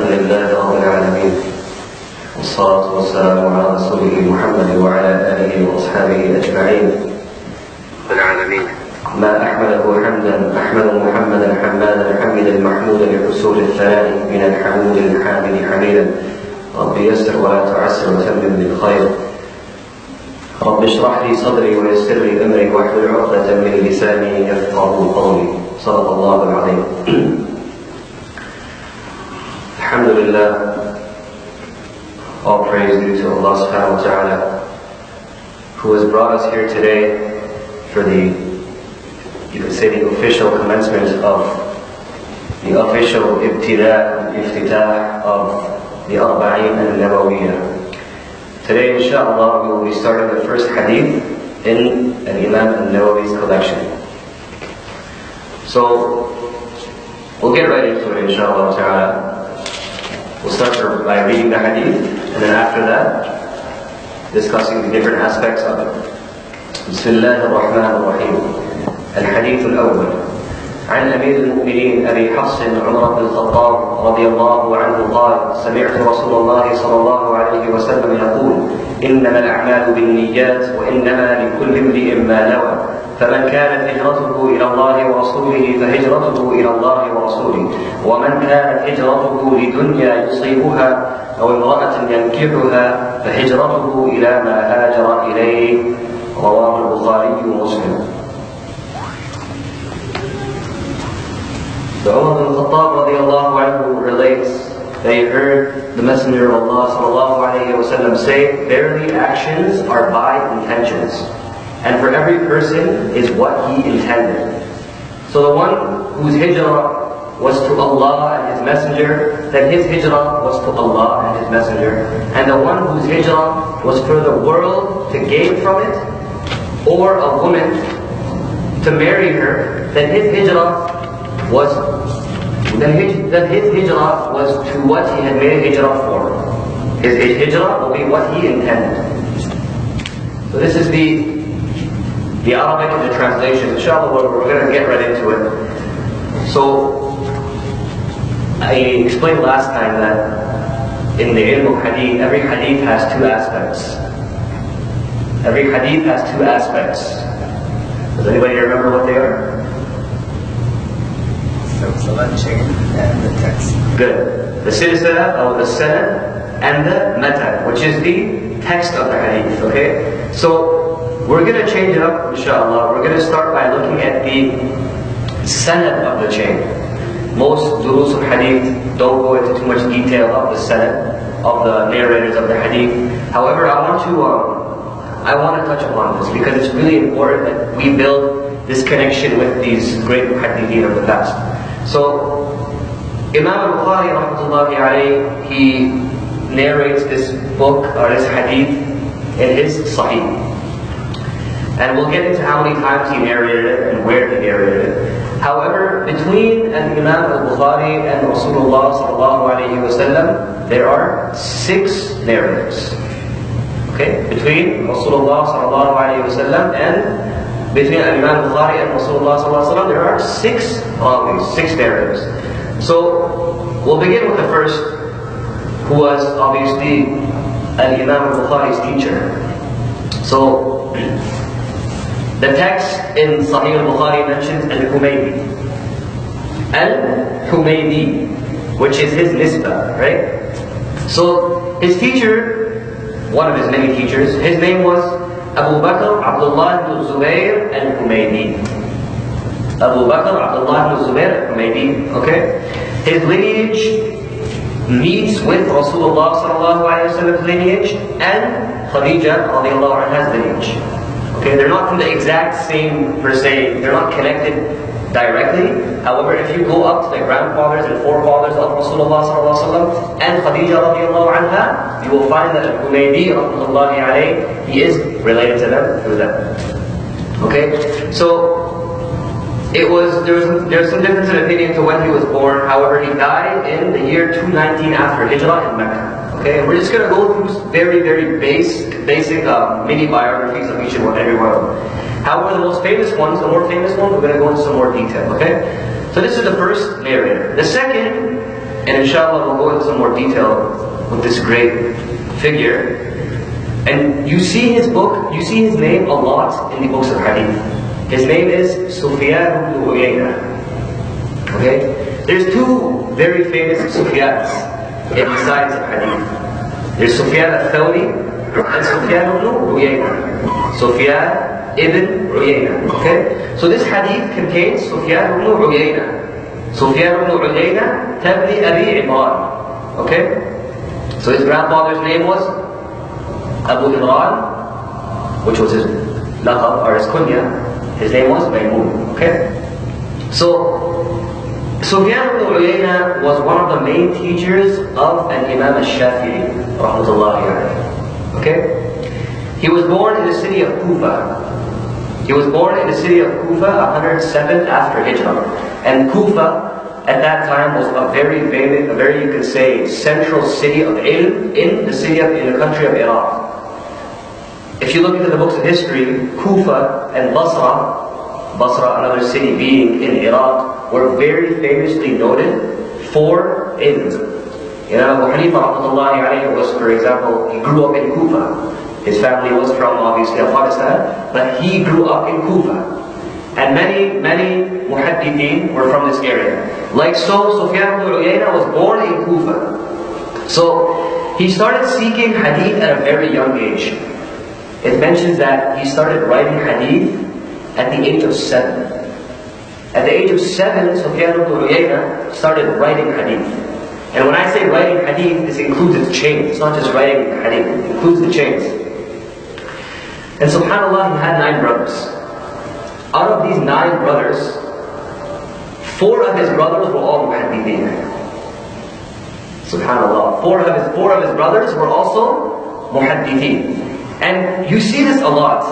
لله رب العالمين والصلاة والسلام على رسوله محمد وعلى آله وأصحابه أجمعين العالمين. ما أحمده حمدا أحمد محمدا حمادا حمدا محمودا لحصول الثناء من الحمود الحامد حميدا. رب يسر ولا تعسر وتمم بالخير. رب اشرح لي صدري ويسر لي أمري واحلل عقدة من لساني يفقهوا قولي. صدق الله العظيم. Alhamdulillah, all praise due to Allah subhanahu wa ta'ala, who has brought us here today for the, you could say, the official commencement of the official ibtida' and iftitah of the Arba'in and Nabawiah. Today, inshallah, we will be starting the first hadith in Imam Nawawi's collection. So, we'll get right into it, inshallah ta'ala. We'll start by reading the hadith, and then after that, discussing the different aspects of it. Bismillah ar-Rahman ar-Rahim. Al-Hadith al-Awwal. عن أمير المؤمنين أبي حفص عمر بن الخطاب رضي الله عنه قال: سمعت رسول الله صلى الله عليه وسلم يقول: إنما الأعمال بالنيات وإنما لكل امرئ ما نوى. فمن كانت هجرته إلى الله ورسوله فهجرته إلى الله ورسوله، ومن كانت هجرته لدنيا يصيبها أو امرأة ينكحها فهجرته إلى ما هاجر إليه. رواه البخاري ومسلم. So Umar bin Khattab radiallahu anhu relates that he heard the Messenger of Allah sallallahu alayhi wa sallam say, verily actions are by intentions, and for every person is what he intended. So the one whose hijrah was to Allah and His Messenger, then his hijrah was to Allah and His Messenger. And the one whose hijrah was for the world to gain from it, or a woman to marry her, then his hijrah was to what he had made hijrah for. His hijrah will be what he intended. So this is the Arabic and the translation. Inshallah, we're going to get right into it. So I explained last time that in the ilm of hadith, every hadith has two aspects. Every hadith has two aspects. Does anybody remember what they are? The chain and the text. Good. The silsila, or the sanad, and the matan, which is the text of the hadith. Okay? So we're going to change it up, inshallah. We're going to start by looking at the sanad of the chain. Most durus of hadith don't go into too much detail of the sanad, of the narrators of the hadith. However, I want to touch upon this because it's really important that we build this connection with these great muhaddithin of the past. So, Imam Bukhari rahmatullahi alayhi, he narrates this book or this hadith in his Sahih. And we'll get into how many times he narrated it and where he narrated it. However, between Imam al-Bukhari and Rasulullah sallallahu alayhi wa sallam, there are 6 narrators. Okay? Between Rasulullah sallallahu alayhi wa sallam and between Imam Bukhari and Rasulullah sallallahu alayhi wa sallam, there are 6 rawis, 6 narrators. So, we'll begin with the first, who was obviously Imam Bukhari's teacher. So, the text in Sahih al-Bukhari mentions Al-Humaydi. Al-Humaydi, which is his nisbah, right? So, his teacher, one of his many teachers, his name was Abu Bakr Abdullah ibn Zubayr al-Humaydi. Abu Bakr Abdullah ibn Zubayr al-Humaydi, okay? His lineage meets with Rasulullah sallallahu alayhi wa sallam's lineage and Khadija radiallahu anha's lineage. Okay, they're not from the exact same per se, they're not connected directly. However, if you go up to the grandfathers and forefathers of Rasulullah sallallahu alaihi wasallam and Khadija radiallahu anha, you will find that Al-Humaydi rahmatullahi alayhi, he is related to them through them. Okay, so there's some difference in opinion to when he was born. However, he died in the year 219 after Hijrah in Mecca. Okay, and we're just going to go through very, very basic mini biographies of each and every one of them. However, the most famous ones, the more famous ones, we're going to go into some more detail. Okay, so this is the first narrator. The second And inshallah we'll go into some more detail with this great figure. And you see his book, you see his name a lot in the books of Hadith. His name is Sufyan ibn Uyayna. Okay? There's two very famous Sufyans in the science of Hadith. There's Sufyan al-Thawri and Sufyan ibn Uyayna. Sufyan ibn Uyayna. Okay? So this Hadith contains Sufyan ibn Uyayna. Sufyan ibn Uyayna tabni Abi Imran. Okay? So his grandfather's name was Abu Imran, which was his laqab or his kunya. His name was Maymun. Okay? So Sufyan ibn Uyayna was one of the main teachers of an Imam al-Shafi'i, rahmatullahi alayhi. Okay? He was born in the city of Kufa. He was born in the city of Kufa 107th after Hijrah. And Kufa at that time was a very, you could say, central city of ilm in the country of Iraq. If you look into the books of history, Kufa and Basra, another city being in Iraq, were very famously noted for ilm. Abu Hanifa rahmatullahi alayhi was, for example, he grew up in Kufa. His family was from obviously Afghanistan, but he grew up in Kufa. And many muhaddithin were from this area. Like so, Sufyan ibn Uyayna was born in Kufa. So he started seeking hadith at a very young age. It mentions that he started writing hadith at the age of 7. At the age of 7, Sufyan ibn Uyayna started writing hadith. And when I say writing hadith, this includes its chains. It's not just writing hadith, it includes the chains. And subhanAllah, he had 9 brothers. Out of these 9 brothers, 4 of his brothers were all muhaddithin. Subhanallah. 4 of his brothers were also muhaddithin. And you see this a lot.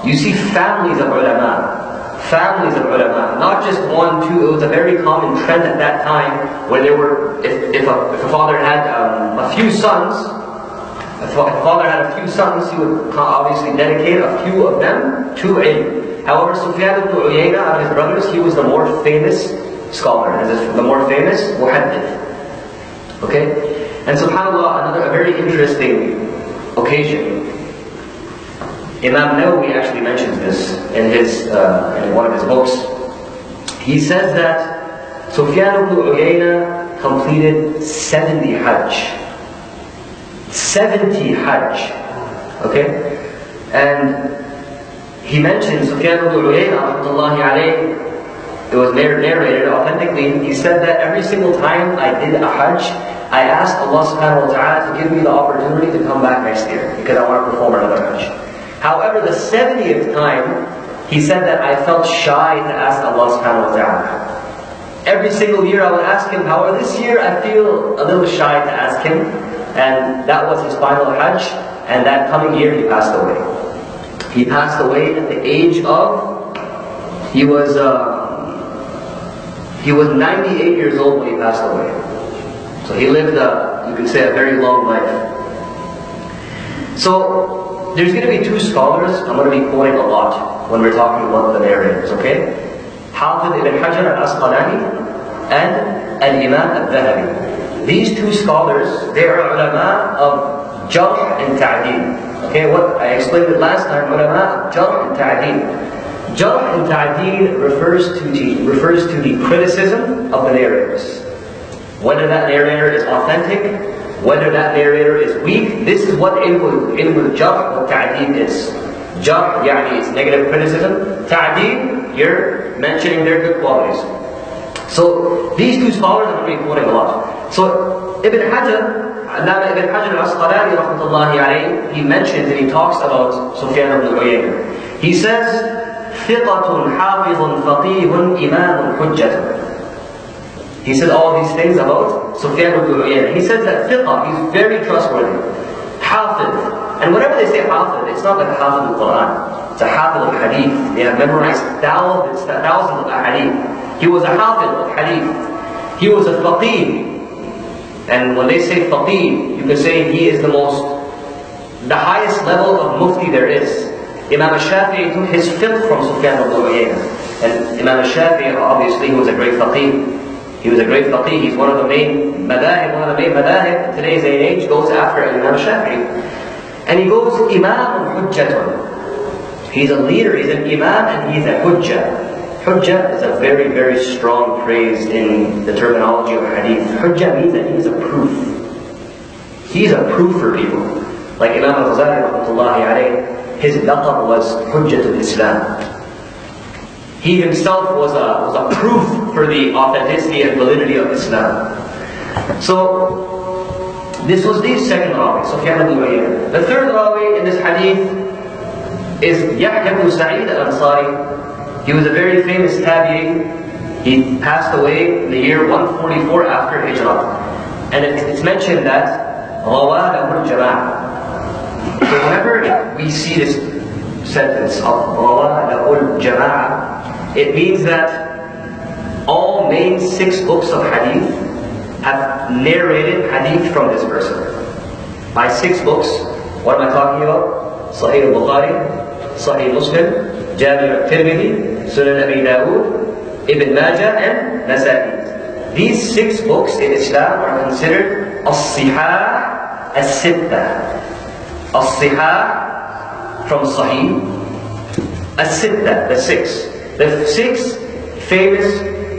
You see families of ulama. Families of ulama. Not just 1, 2. It was a very common trend at that time where there were, if a father had a few sons, he would obviously dedicate a few of them to ilm. However, Sufyan ibn Uyayna, out of his brothers, he was the more famous scholar, the more famous muhaddith. Okay? And subhanAllah, a very interesting occasion. Imam Nawawi actually mentions this in one of his books. He says that Sufyan ibn Uyayna completed 70 Hajj. 70 Hajj. Okay? And he mentions Sufyan ibn Uyayna, rahmatullahi alayhi, it was narrated authentically, he said that every single time I did a Hajj, I asked Allah subhanahu wa ta'ala to give me the opportunity to come back next year, because I want to perform another Hajj. However, the 70th time, he said that I felt shy to ask Allah subhanahu wa ta'ala. Every single year I would ask him, however this year I feel a little shy to ask him, and that was his final Hajj, and that coming year he passed away. He passed away at the age of, he was 98 years old when he passed away. So he lived you could say a very long life. So there's going to be 2 scholars I'm going to be quoting a lot when we're talking about the narrators, okay? Hafiz ibn Hajar al-Asqalani and al-Imam al-Dhahabi. These 2 scholars, they are ulama of jarh and ta'deel. Okay, what I explained it last time, ulama of jarh and ta'deel. Jarh and ta'deel refers to the criticism of the narrators. Whether that narrator is authentic, whether that narrator is weak, this is what ilm jarh wa ta'deel is. Jarh, yani it's negative criticism. Ta'deel, you're mentioning their good qualities. So these 2 scholars I'm going to be quoting a lot. So Ibn Hajar al-Asqalani rahmatullahi alayhi, he mentions and he talks about Sufyan ibn Uyayna. He says, ثِقَةٌ حَافِظٌ فَقِيهٌ إِمَامٌ حُجَّةٌ. He said all these things about Sufyan ibn Uyayna. He says that fiqh, he's very trustworthy. Hafiz. And whenever they say hafiz, it's not like a hafiz al-Quran. It's a hafiz al-Hadith. They have memorized thousands of hadith. He was a hafiz of hadith. He was a faqih. And when they say faqih, you can say he is the highest level of mufti there is. Imam al-Shafi'i took his fiqh from Sufyan ibn Uyayna. And Imam al-Shafi'i, obviously, he was a great faqih. He was a great faqih. He's one of the main madahib in today's day and age, goes after Imam Shafi'i. And he goes, Imam Hujjatun. He's a leader, he's an imam, and he's a hujjah. Hujjah is a very, very strong phrase in the terminology of hadith. Hujjah means that he's a proof. He's a proof for people. Like Imam al-Ghazali rahmatullahi alayh, his laqab was Hujjatul Islam. He himself was a proof for the authenticity and validity of Islam. So, this was the second rawi, Sufyan ibn Uyayna. The third rawi in this hadith is Yahya ibn Sa'id al-Ansari. He was a very famous tabi'i. He passed away in the year 144 after Hijrah. And it's mentioned that Rawa lahu al-Jama'ah. So whenever we see this sentence of Rawa lahu al-Jama'ah, it means that all main 6 books of hadith have narrated hadith from this person. By 6 books, what am I talking about? Sahih al-Bukhari, Sahih Muslim, Jami' al-Tirmidhi, Sunan Abi Dawud, Ibn Majah, and Nasa'i. These 6 books in Islam are considered as-Sihah as-Sittah. As-Sihah from Sahih, as-Sittah, the 6. The 6 famous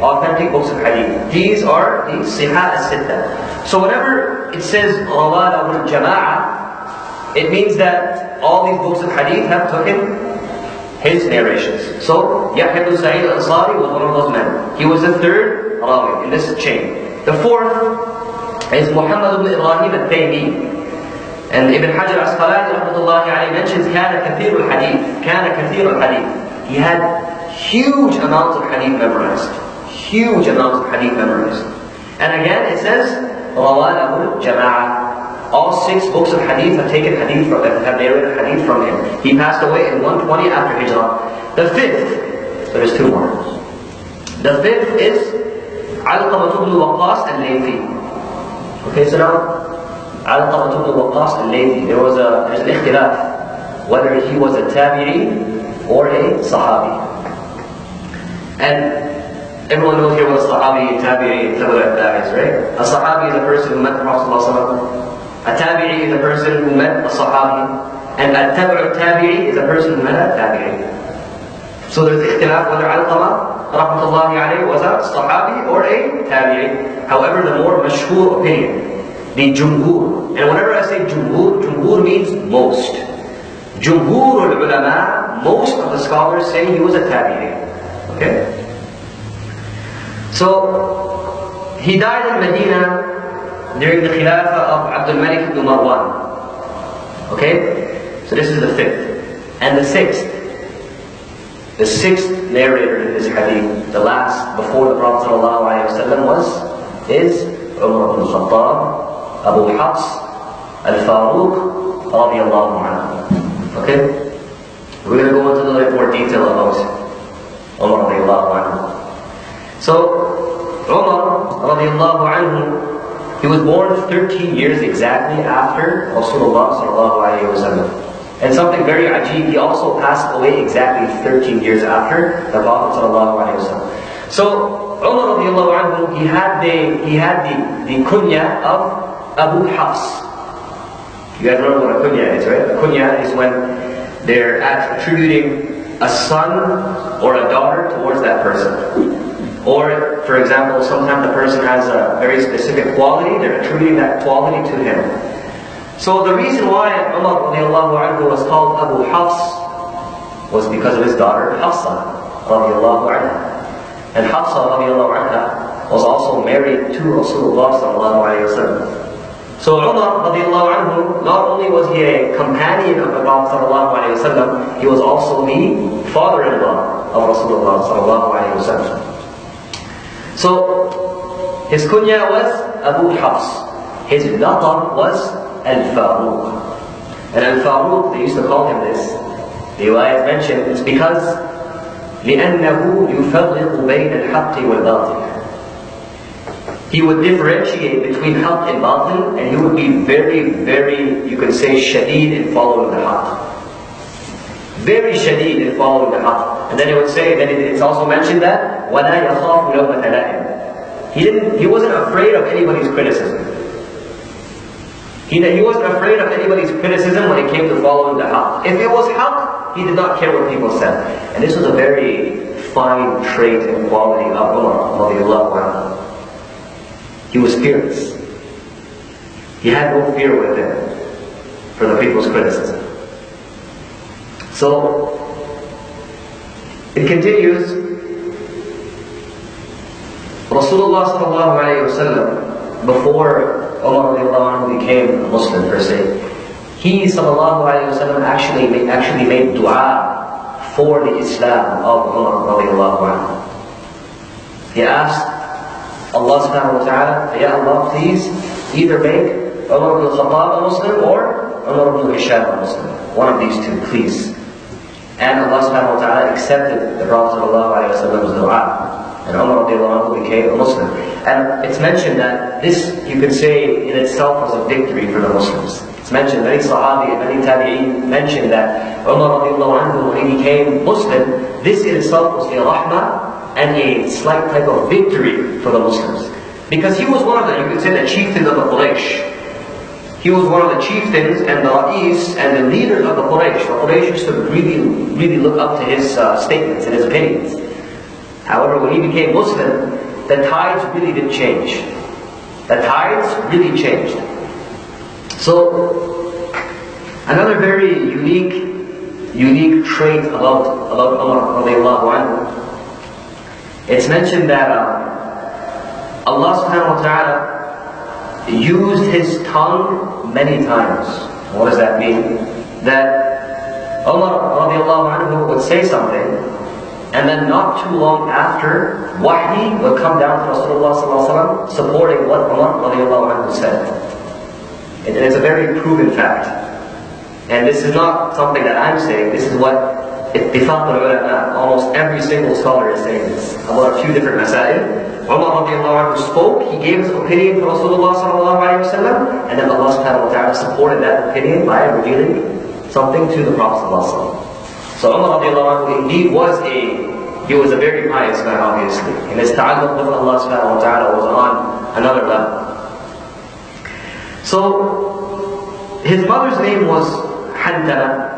authentic books of hadith. These are the Sihah as-Sittah. So whenever it says Rawa lahu al-Jama'ah, it means that all these books of hadith have taken his narrations. So, Yahya ibn Sa'id al-Ansari was one of those men. He was the third rawi in this chain. The fourth is Muhammad ibn Ibrahim al-Taymi. And Ibn Hajar al-Asqalani rahmatullahi alayhi mentions كان كثير الحديث. كان كثير الحديث. He had huge amounts of hadith memorized. Huge amounts of hadith memorized. And again it says روى له الجماعة. All 6 books of hadith have taken hadith from him, have narrated hadith from him. He passed away in 120 after Hijrah. The 5th, there's 2 more. The 5th is Alqamah ibn Waqqas al-Laythi. Okay, so now Alqamah ibn Waqqas al-Laythi. There's an ikhtilaf whether he was a tabi'i or a sahabi. And everyone knows here what a sahabi, tabi'i, tabi'i is, right? A sahabi is a person who met the Prophet ﷺ. A tabi'i is a person who met a sahabi, and a tabi'u tabi'i is a person who met a tabi'i. So there's ikhtilaf whether Alqamah rahmatullahi alayhi was a sahabi or a tabi'i. However, the more mashhur opinion, the jumhur, and whenever I say jumhur means most. Jumhur al-ulama, most of the scholars say he was a tabi'i. Okay? So, he died in Medina during the Khilafah of Abdul Malik ibn Marwan. Okay? So this is the 5th. And the 6th. The 6th narrator in this hadith, the last before the Prophet ﷺ is Umar ibn Khattab, Abu Hafs, Al-Faruq, radiyallahu anhu. Okay? We're going to go into a little bit more detail about Umar radiyallahu anhu. So, Umar radiyallahu anhu, he was born 13 years exactly after Rasulullah sallallahu alayhi wa sallam. And something very ajib, he also passed away exactly 13 years after the Prophet sallallahu alayhi wa sallam. So, Umar radiallahu anhu, he had the kunya of Abu Hafs. You guys remember what a kunya is, right? A kunya is when they're attributing a son or a daughter towards that person. Or, for example, sometimes the person has a very specific quality, they're attributing that quality to him. So the reason why Umar radiallahu anhu was called Abu Hafs was because of his daughter Hafsa radiallahu anha. And Hafsa radiallahu anha was also married to Rasulullah sallallahu alayhi wa sallam. So Umar radiallahu anhu, not only was he a companion of the Prophet sallallahu alayhi wa sallam, he was also the father-in-law of Rasulullah sallallahu alayhi wa sallam. So, his kunya was Abu Hafs. His laqab was Al-Faruq. And Al-Faruq, they used to call him this. The riwayat mentioned it's because لأنه يفرق بين الحق والباطل. He would differentiate between haqq and batil, and he would be very, very, you could say, shadeed in following the haqq. Very shadeed in following the haqq. And then it would say, then it's also mentioned that وَلَا يَخَافُ لَوْمَةَ لَائِمٍ. He wasn't afraid of anybody's criticism. He wasn't afraid of anybody's criticism when it came to following the haqq. If it was haqq, he did not care what people said. And this was a very fine trait and quality of Umar radiallahu anhu. He was fearless. He had no fear with him for the people's criticism. So, it continues, Rasulullah sallallahu alayhi wa sallam, before Umar radiallahu anhu became a Muslim per se, he sallallahu alayhi wa sallam actually made dua for the Islam of Umar radiallahu anhu. He asked Allah subhanahu wa ta'ala, Ya Allah, please either make Umar ibn Khattab a Muslim or Umar ibn Hisham a Muslim. One of these two, please. And Allah subhanahu wa ta'ala accepted the Prophet sallallahu alayhi wa sallam's dua. And Umar radiallahu anhu became a Muslim. And it's mentioned that this, you could say, in itself was a victory for the Muslims. It's mentioned, many Sahabi and many Tabi'een mentioned that Umar radiallahu anhu, when he became Muslim, this in itself was a rahmah and a slight type of victory for the Muslims. Because he was one of the, you could say, the chieftains of the Quraysh. He was one of the chieftains and the ra'is and the leaders of the Quraysh. The Quraysh used to really look up to his statements and his opinions. However, when he became Muslim, the tides really did change. The tides really changed. So, another very unique trait about Umar radiallahu anhu, it's mentioned that Allah subhanahu wa ta'ala used his tongue many times. What does that mean? That Umar radiallahu anhu would say something, and then not too long after, wahi would come down to Rasulullah sallallahu alaihi wasallam supporting what Umar radiallahu anhu said. It is a very proven fact. And this is not something that I'm saying, this is what ittifaq al-ulama, almost every single scholar is saying this, about a few different masail. Umar radiallahu anhu spoke, he gave his opinion to Rasulullah sallallahu alaihi wasallam, and then Allah subhanahu wa ta'ala supported that opinion by revealing something to the Prophet sallallahu alaihi wasallam. So Umar radiallahu anhu indeed he was a very pious man, obviously. And his ta'alluq with Allah subhanahu wa ta'ala was on another level. So, his mother's name was Hantana.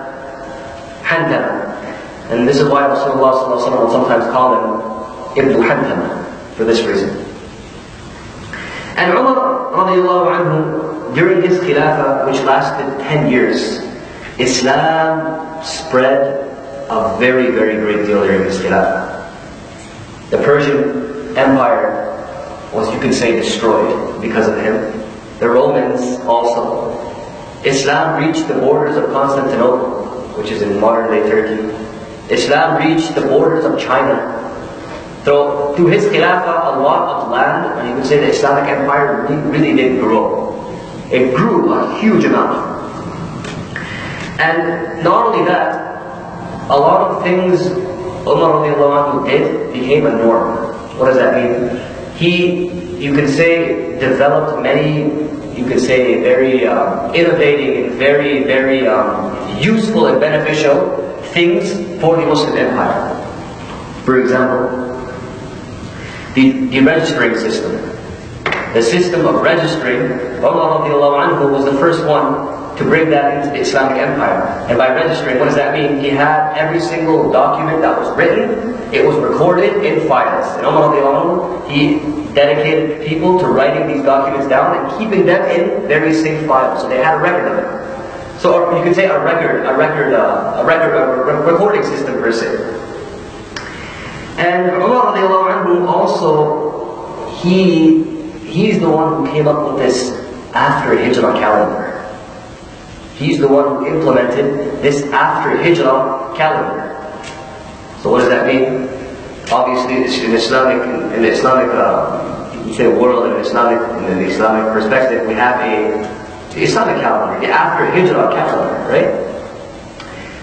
And this is why Rasulullah sallallahu alaihi wasallam would sometimes call him Ibn Hantana, for this reason. And Umar radiallahu anhu, during his khilafah, which lasted 10 years, Islam spread a very great deal during his khilafah. The Persian Empire was, you could say, destroyed because of him. The Romans also. Islam reached the borders of Constantinople, which is in modern-day Turkey. Islam reached the borders of China. So, through his khilafah, a lot of land, and you could say the Islamic Empire really did grow. It grew a huge amount. And not only that, a lot of things Umar radiallahu anhu did became a norm. What does that mean? He, you could say, developed many, you could say, very innovating and very useful and beneficial things for the Muslim Empire. For example, the registering system. The system of registering, Umar radiallahu anhu was the first one to bring that into the Islamic Empire. And by registering, what does that mean? He had every single document that was written, it was recorded in files. And Umar radiallahu anhu, he dedicated people to writing these documents down and keeping them in very safe files. So they had a record of it. So you could say a recording system per se. And Umar radiallahu anhu also, he's the one who came up with this after Hijrah calendar. He's the one who implemented this after Hijrah calendar. So what does that mean? Obviously, in the Islamic you say world, in the Islamic perspective, we have the Islamic calendar, the after Hijrah calendar, right?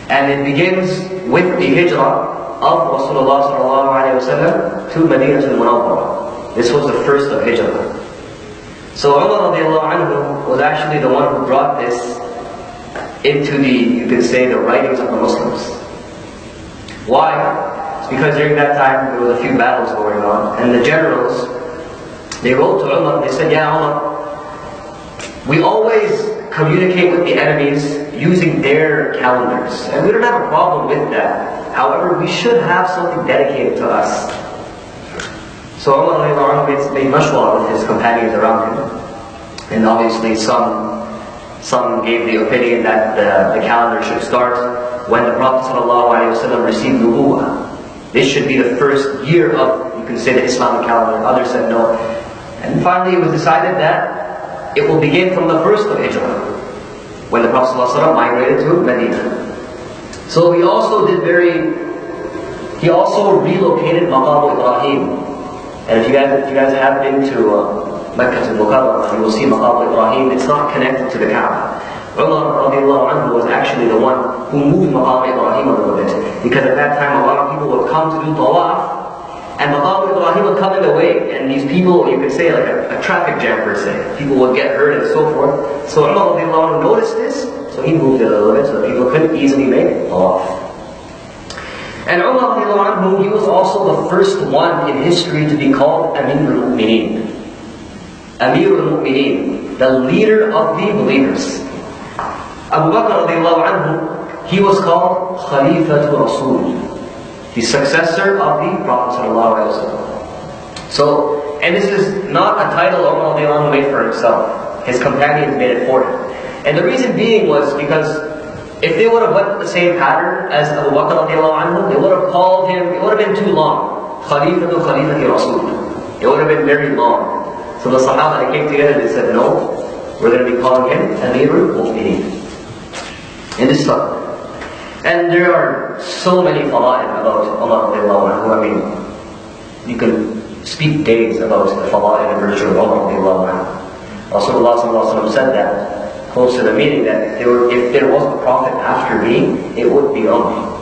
And it begins with the Hijrah of Rasulullah sallallahu alaihi wasallam to Madinah al-Munawwarah. This was the first of Hijrah. So Umar radiallahu anhu was actually the one who brought this into the, you could say, the writings of the Muslims. Why? It's because during that time there was a few battles going on, and the generals They wrote to Umar, they said, Ya Umar, we always communicate with the enemies using their calendars. And we don't have a problem with that. However, we should have something dedicated to us. So Umar made mashwara with his companions around him. And obviously some gave the opinion that the calendar should start when the Prophet ﷺ received nubuwwah. This should be the first year of, you can say, the Islamic calendar. Others said no. And finally it was decided that it will begin from the first of Hijrah, when the Prophet ﷺ migrated to Medina. So he also relocated Maqam Ibrahim. And if you guys have been to Mecca to Mukarramah, you will see Maqam Ibrahim. It's not connected to the Kaaba. Umar radiallahu anhu was actually the one who moved Maqam Ibrahim a little bit, because at that time a lot of people would come to do tawaf, and Maqam Ibrahim would come in the way, and these people, you could say like a traffic jam per se, people would get hurt and so forth. So Umar radiallahu anhu noticed this, so he moved it a little bit so that people couldn't easily make tawaf. And Umar radiallahu anhu, he was also the first one in history to be called Amir al-Mu'mineen. Amir al-Mu'mineen, the leader of the believers. Abu Bakr radiallahu anhu, he was called Khalifatul Rasul, the successor of the Prophet sallallahu alaihi wasallam. So, and this is not a title Umar radiallahu anhu made for himself. His companions made it for him. And the reason being was because if they would have went the same pattern as Abu Bakr radiallahu anhu, they would have called him, it would have been too long. Khalifatul Rasul. It would have been very long. So the Sahaba, they came together and they said, no, we're going to be calling him Amirul Mu'mineen. And this stuff. And there are so many fala'id about Umar radiallahu anhu. I mean, you can speak days about the fala'id and virtue of Umar radiallahu anhu. Rasulullah sallallahu alaihi wasallam said that close to the meeting, that if there was a prophet after me, it would be Umar.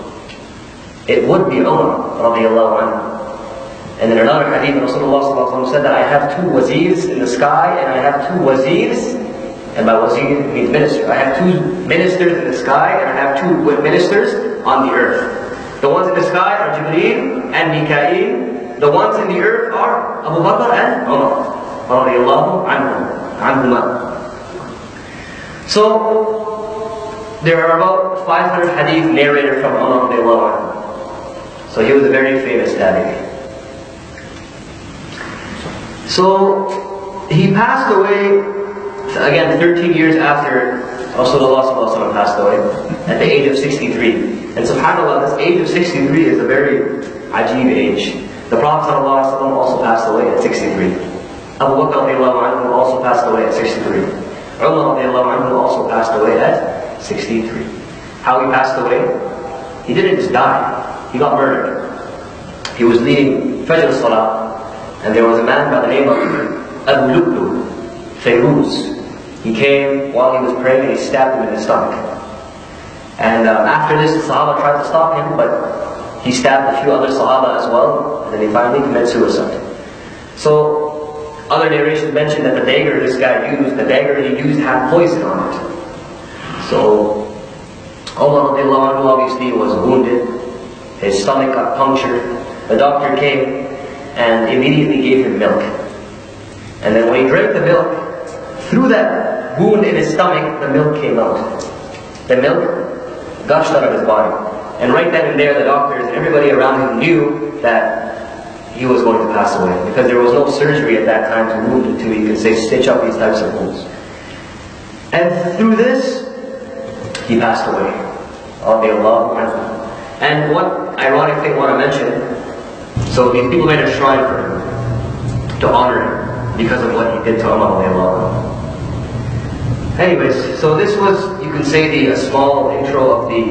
It would be Umar radiallahu anhu. And in another hadith, Rasulullah sallallahu alaihi wasallam said that I have two wazirs in the sky, and I have two wazirs, and by wazir means minister. I have two ministers in the sky, and I have two ministers on the earth. The ones in the sky are Jibreel and Mikael. The ones in the earth are Abu Bakr and Umar radiallahu anhuma. So, there are about 500 hadith narrated from Umar radiallahu anhu. So he was a very famous tabi'i. So, he passed away, again 13 years after Rasulullah passed away, at the age of 63. And subhanAllah, this age of 63 is a very ajib age. The Prophet also passed away at 63. Abu Bakr also passed away at 63. Umar also passed away at 63. How he passed away? He didn't just die, he got murdered. He was leading Fajr Salah, and there was a man by the name of Abu Lu'lu, Fayruz. He came while he was praying and he stabbed him in the stomach. And after this, the Sahaba tried to stop him, but he stabbed a few other Sahaba as well, and then he finally committed suicide. So, other narrations mention that the dagger this guy used, the dagger he used had poison on it. So, Umar radiallahu anhu obviously was wounded, his stomach got punctured. The doctor came and immediately gave him milk. And then when he drank the milk, through that wound in his stomach, the milk came out. The milk gushed out of his body. And right then and there, the doctors and everybody around him knew that he was going to pass away, because there was no surgery at that time to wound it, to, you could say, stitch up these types of wounds. And through this, he passed away. And one ironic thing I want to mention, so these people made a shrine for him, to honor him, because of what he did to Umar. Anyways, so this was, you can say, a small intro of the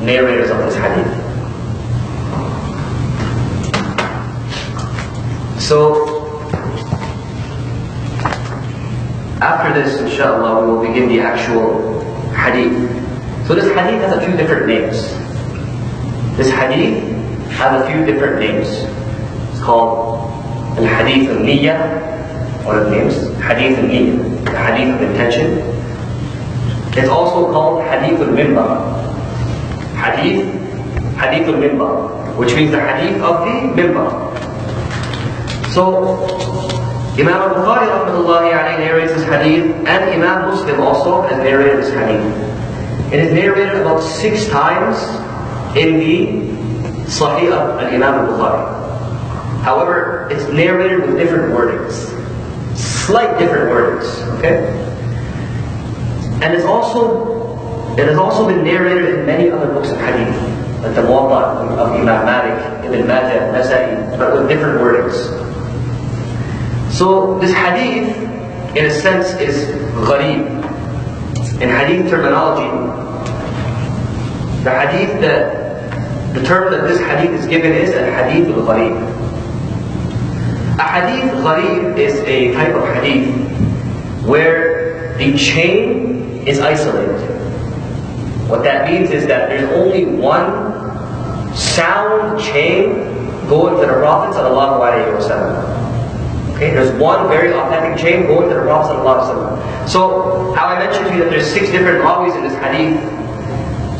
narrators of this hadith. So, after this, inshallah, we will begin the actual hadith. So this hadith has a few different names. This hadith has a few different names. It's called Al-Hadith Al-Niyyah, one of the names. Hadith Al-Niyyah, the hadith of intention. It's also called Hadith Al-Mimbar. Hadith Al-Mimbar, which means the hadith of the Mimbar. So, Imam al-Bukhari rahmatullahi alayhi narrates this hadith, and Imam Muslim also has narrated this hadith. It is narrated about 6 times in the Sahih of Imam al-Bukhari. However, it's narrated with different wordings. Slight different wordings, okay? And it has also been narrated in many other books of hadith, like the Muwatta of Imam Malik, Ibn Majah, Nasa'i, but with different wordings. So this hadith, in a sense, is gharib. In hadith terminology, the term that this hadith is given is al-hadith al-gharib. A hadith gharib is a type of hadith where the chain is isolated. What that means is that there's only one sound chain going to the Prophet sallallahu alaihi wasallam. Okay, there's one very authentic chain going to the Prophet sallallahu alaihi wasallam. So, how I mentioned to you that there's 6 different rawis in this hadith.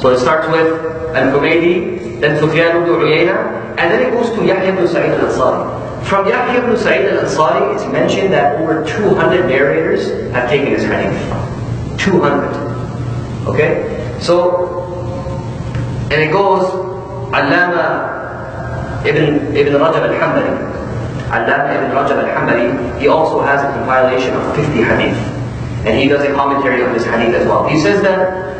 So it starts with Al-Humaydi, then Sufyan ibn Uyayna, and then it goes to Yahya ibn Sa'id al-Ansari. From Yahya ibn Sa'id al-Ansari, it's mentioned that over 200 narrators have taken this hadith. 200. Okay? So, and it goes, Allama ibn Rajab al-Hanbali. Allama ibn Rajab al-Hanbali, he also has a compilation of 50 hadith. And he does a commentary on this hadith as well. He says that,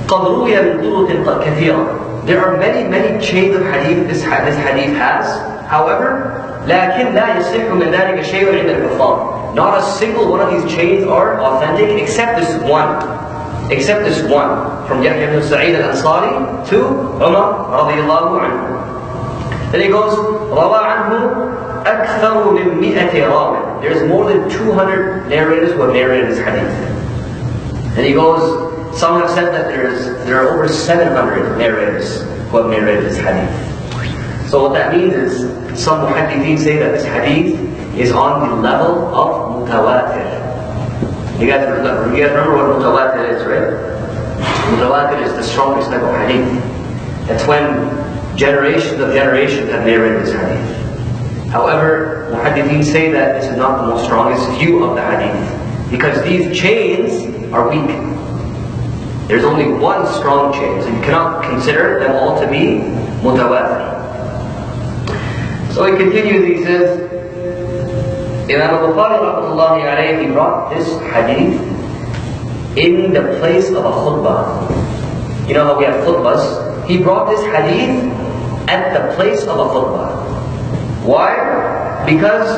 قَدْ رُوِيَ مِنْ طُرُقٍ كَثِيرًا. There are many chains of hadith this hadith has. However, لكن لا يصح من ذلك شيء عند الكفار. Not a single one of these chains are authentic except this one. Except this one. From Yahya ibn Sa'id al-Ansari to Umar radiyallahu anhu. Then he goes, روى عنه أكثر من 100 راو. There's more than 200 narrators who have narrated this hadith. And he goes, some have said that there are over 700 narrators who have narrated this hadith. So what that means is, some muhaddithin say that this hadith is on the level of mutawatir. You guys remember what mutawatir is, right? Mutawatir is the strongest type of hadith. That's when generations of generations have narrated this hadith. However, muhaddithin say that this is not the most strongest view of the hadith, because these chains are weak. There's only one strong chain, so you cannot consider them all to be mutawatir. So he continues, he says, Imam al-Bukhari rahmatullahi alayhi, he brought this hadith in the place of a khutbah. You know how we have khutbahs? He brought this hadith at the place of a khutbah. Why? Because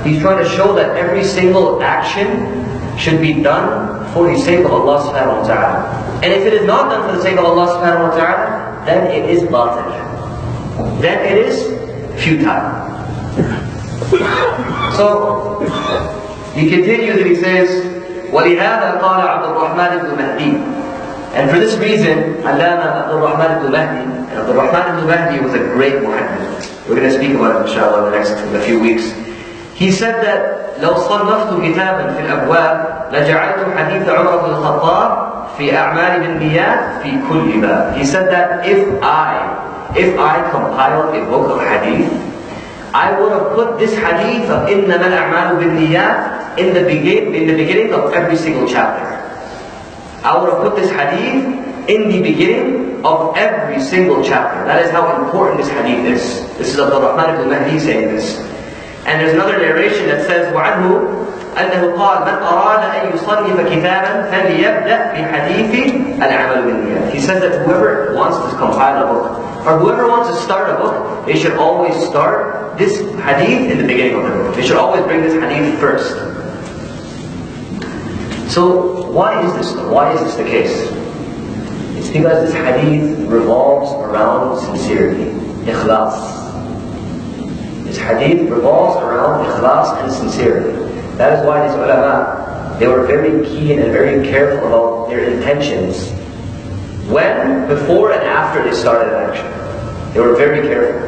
he's trying to show that every single action should be done for the sake of Allah subhanahu wa ta'ala. And if it is not done for the sake of Allah subhanahu wa ta'ala, then it is batil. Then it is futile. So, he continues and he says, وَلِهَذَا قَالَ عَبْدُ الرَّحْمَنِ بْنُ مَهْدِي. And for this reason, Allama Abdul Rahman ibn Mahdi, and Abdul Rahman ibn Mahdi was a great muhaddith. We're going to speak about it inshallah in the next few weeks. He said that لو صنفت كتابا في الأبواب لجعلت حديث عمر بن الخطاب في أعمال بالنيات في كل باب. He said that if I compiled a book of hadith, I would have put this hadith of إنما الأعمال بالنيات in the beginning of every single chapter. I would have put this hadith in the beginning of every single chapter. That is how important this hadith is. This is Abdul Rahman ibn Mahdi saying this. And there's another narration that says, وعنه أنه قال من أراد أن يصنف كتابا فليبدأ بحديث العمل بالنيات. He says that whoever wants to compile a book, or whoever wants to start a book, they should always start this hadith in the beginning of the book. They should always bring this hadith first. So why is this though? Why is this the case? It's because this hadith revolves around sincerity, ikhlas. This hadith revolves around ikhlas and sincerity. That is why these ulama, they were very keen and very careful about their intentions when, before and after they started an action. They were very careful.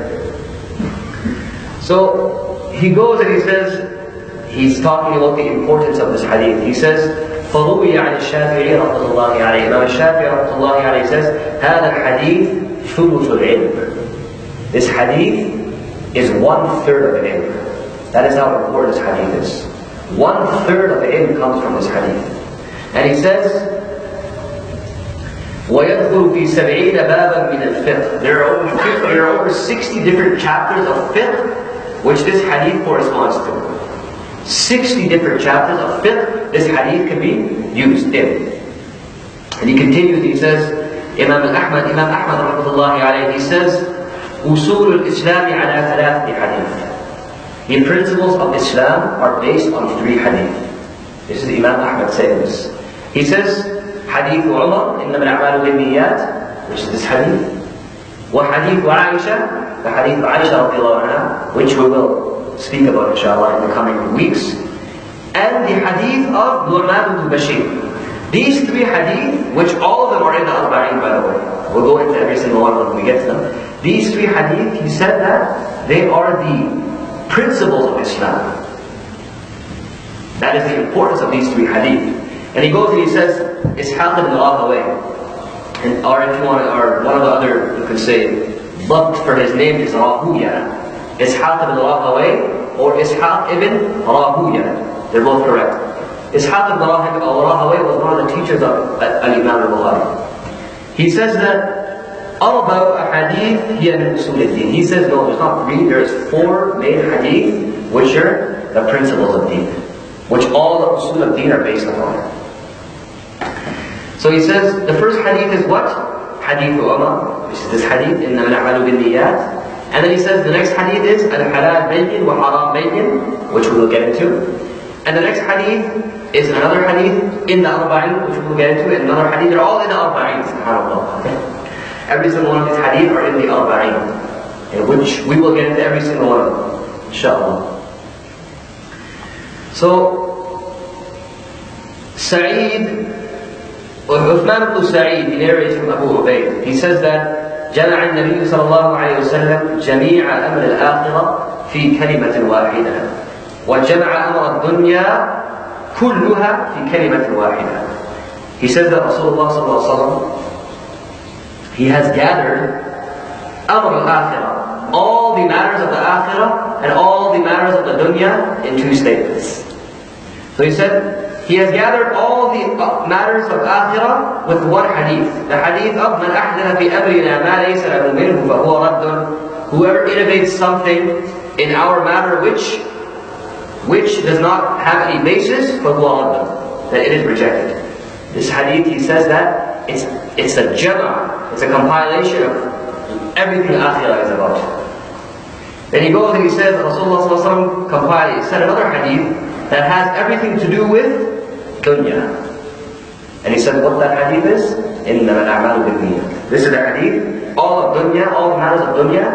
So he goes and he says, he's talking about the importance of this hadith. He says, فَضُوِيَ عَنِ الشَّافِعِي رَحْمَةُ اللَّهِ عَلَيْهِ. Imam Shafi'i رحمة الله عليه says, هَذَا الْحَدِيث ثُلُثُ الْعِلْمِ. This hadith is 1/3 of an ilm. That is how important this hadith is. 1/3 of the ilm comes from this hadith. And he says, وَيَدْخُلُ فِي سَبْعِينَ بَابًا مِنَ الْفِقْهِ. There are over 60 different chapters of fiqh which this hadith corresponds to. 60 different chapters of fiqh this hadith can be used in. And he continues, he says, Imam Ahmad rahmatullahi alayhi, he says, أُصُولُ الْإِسْلَامِ عَلَى ثَلَاثِ hadith. The principles of Islam are based on 3 hadith. This is Imam Ahmad saying this. He says, Hadith Umar, إِنَّمَا الْأَعْمَالُ بِالنِّيَّاتِ, which is this hadith. وَحَدِيث Aisha, the hadith of Aisha radiallahu anha, which we will speak about inshallah in the coming weeks. And the hadith of Nu'man ibn Bashir. These 3 hadith, which all of them are in the Arba'in, by the way. We'll go into every single one when we get to them. These 3 hadith, he said that they are the principles of Islam. That is the importance of these 3 hadith. And he goes and he says, Ishaq ibn Rahaway. And or if you want to, or one of the other, you could say, Dabt for his name is Rahuya. Ishaq ibn Rahaway or Ishaq ibn Rahuya. They're both correct. Ishaq ibn Rahaway was one of the teachers of Imam al-Bukhari. He says that أربع أحاديث هي من أصول الدين. He says no, there's not 3, there's 4 main hadith which are the principles of deen, which all the usul of deen are based upon. So he says the first hadith is what? Hadith Umar, which is this hadith, إِنَّمَا الْأَعْمَالُ بِالنِّيَّاتِ. And then he says the next hadith is Al-Halal Bayyin wa Haram Bayyin, which we will get into. And the next hadith is another hadith in the Arba'in, which we will get into, and another hadith. They're all in the Arba'in, subhanAllah. Okay? Every single one of these hadith are in the Arba'in, in which we will get into every single one of them, inshallah. So, Sa'id, or Uthman ibn Sa'id, he narrates from Abu Ubayd. He says that جمع النبي صلى الله عليه وسلم جميع أمر الآخرة في كلمة واحدة وجمع أمر الدنيا كلها في كلمة واحدة. He says that Rasulullah صلى الله عليه وسلم, he has gathered Amr al-Akhirah, all the matters of the Akhirah and all the matters of the Dunya in 2 statements. So he said, he has gathered all the matters of Akhirah with 1 hadith. The hadith of مَنْ أَحْدَثَ فِي أَمْرِنَا مَا لَيْسَ لَهُ مِنْهُ فَهُوَ رَدٌّ. Whoever innovates something in our matter which does not have any basis, فَهُوَ رَدٌّ, that it is rejected. This hadith, he says that it's a jama', it's a compilation of everything Akhirah is about. Then he goes and he says, Rasulullah he said another hadith that has everything to do with dunya. And he said what that hadith is? إِنَّمَا الْأَعْمَالُ بِالنِّيَّاتِ. This is the hadith. All of dunya, all the matters of dunya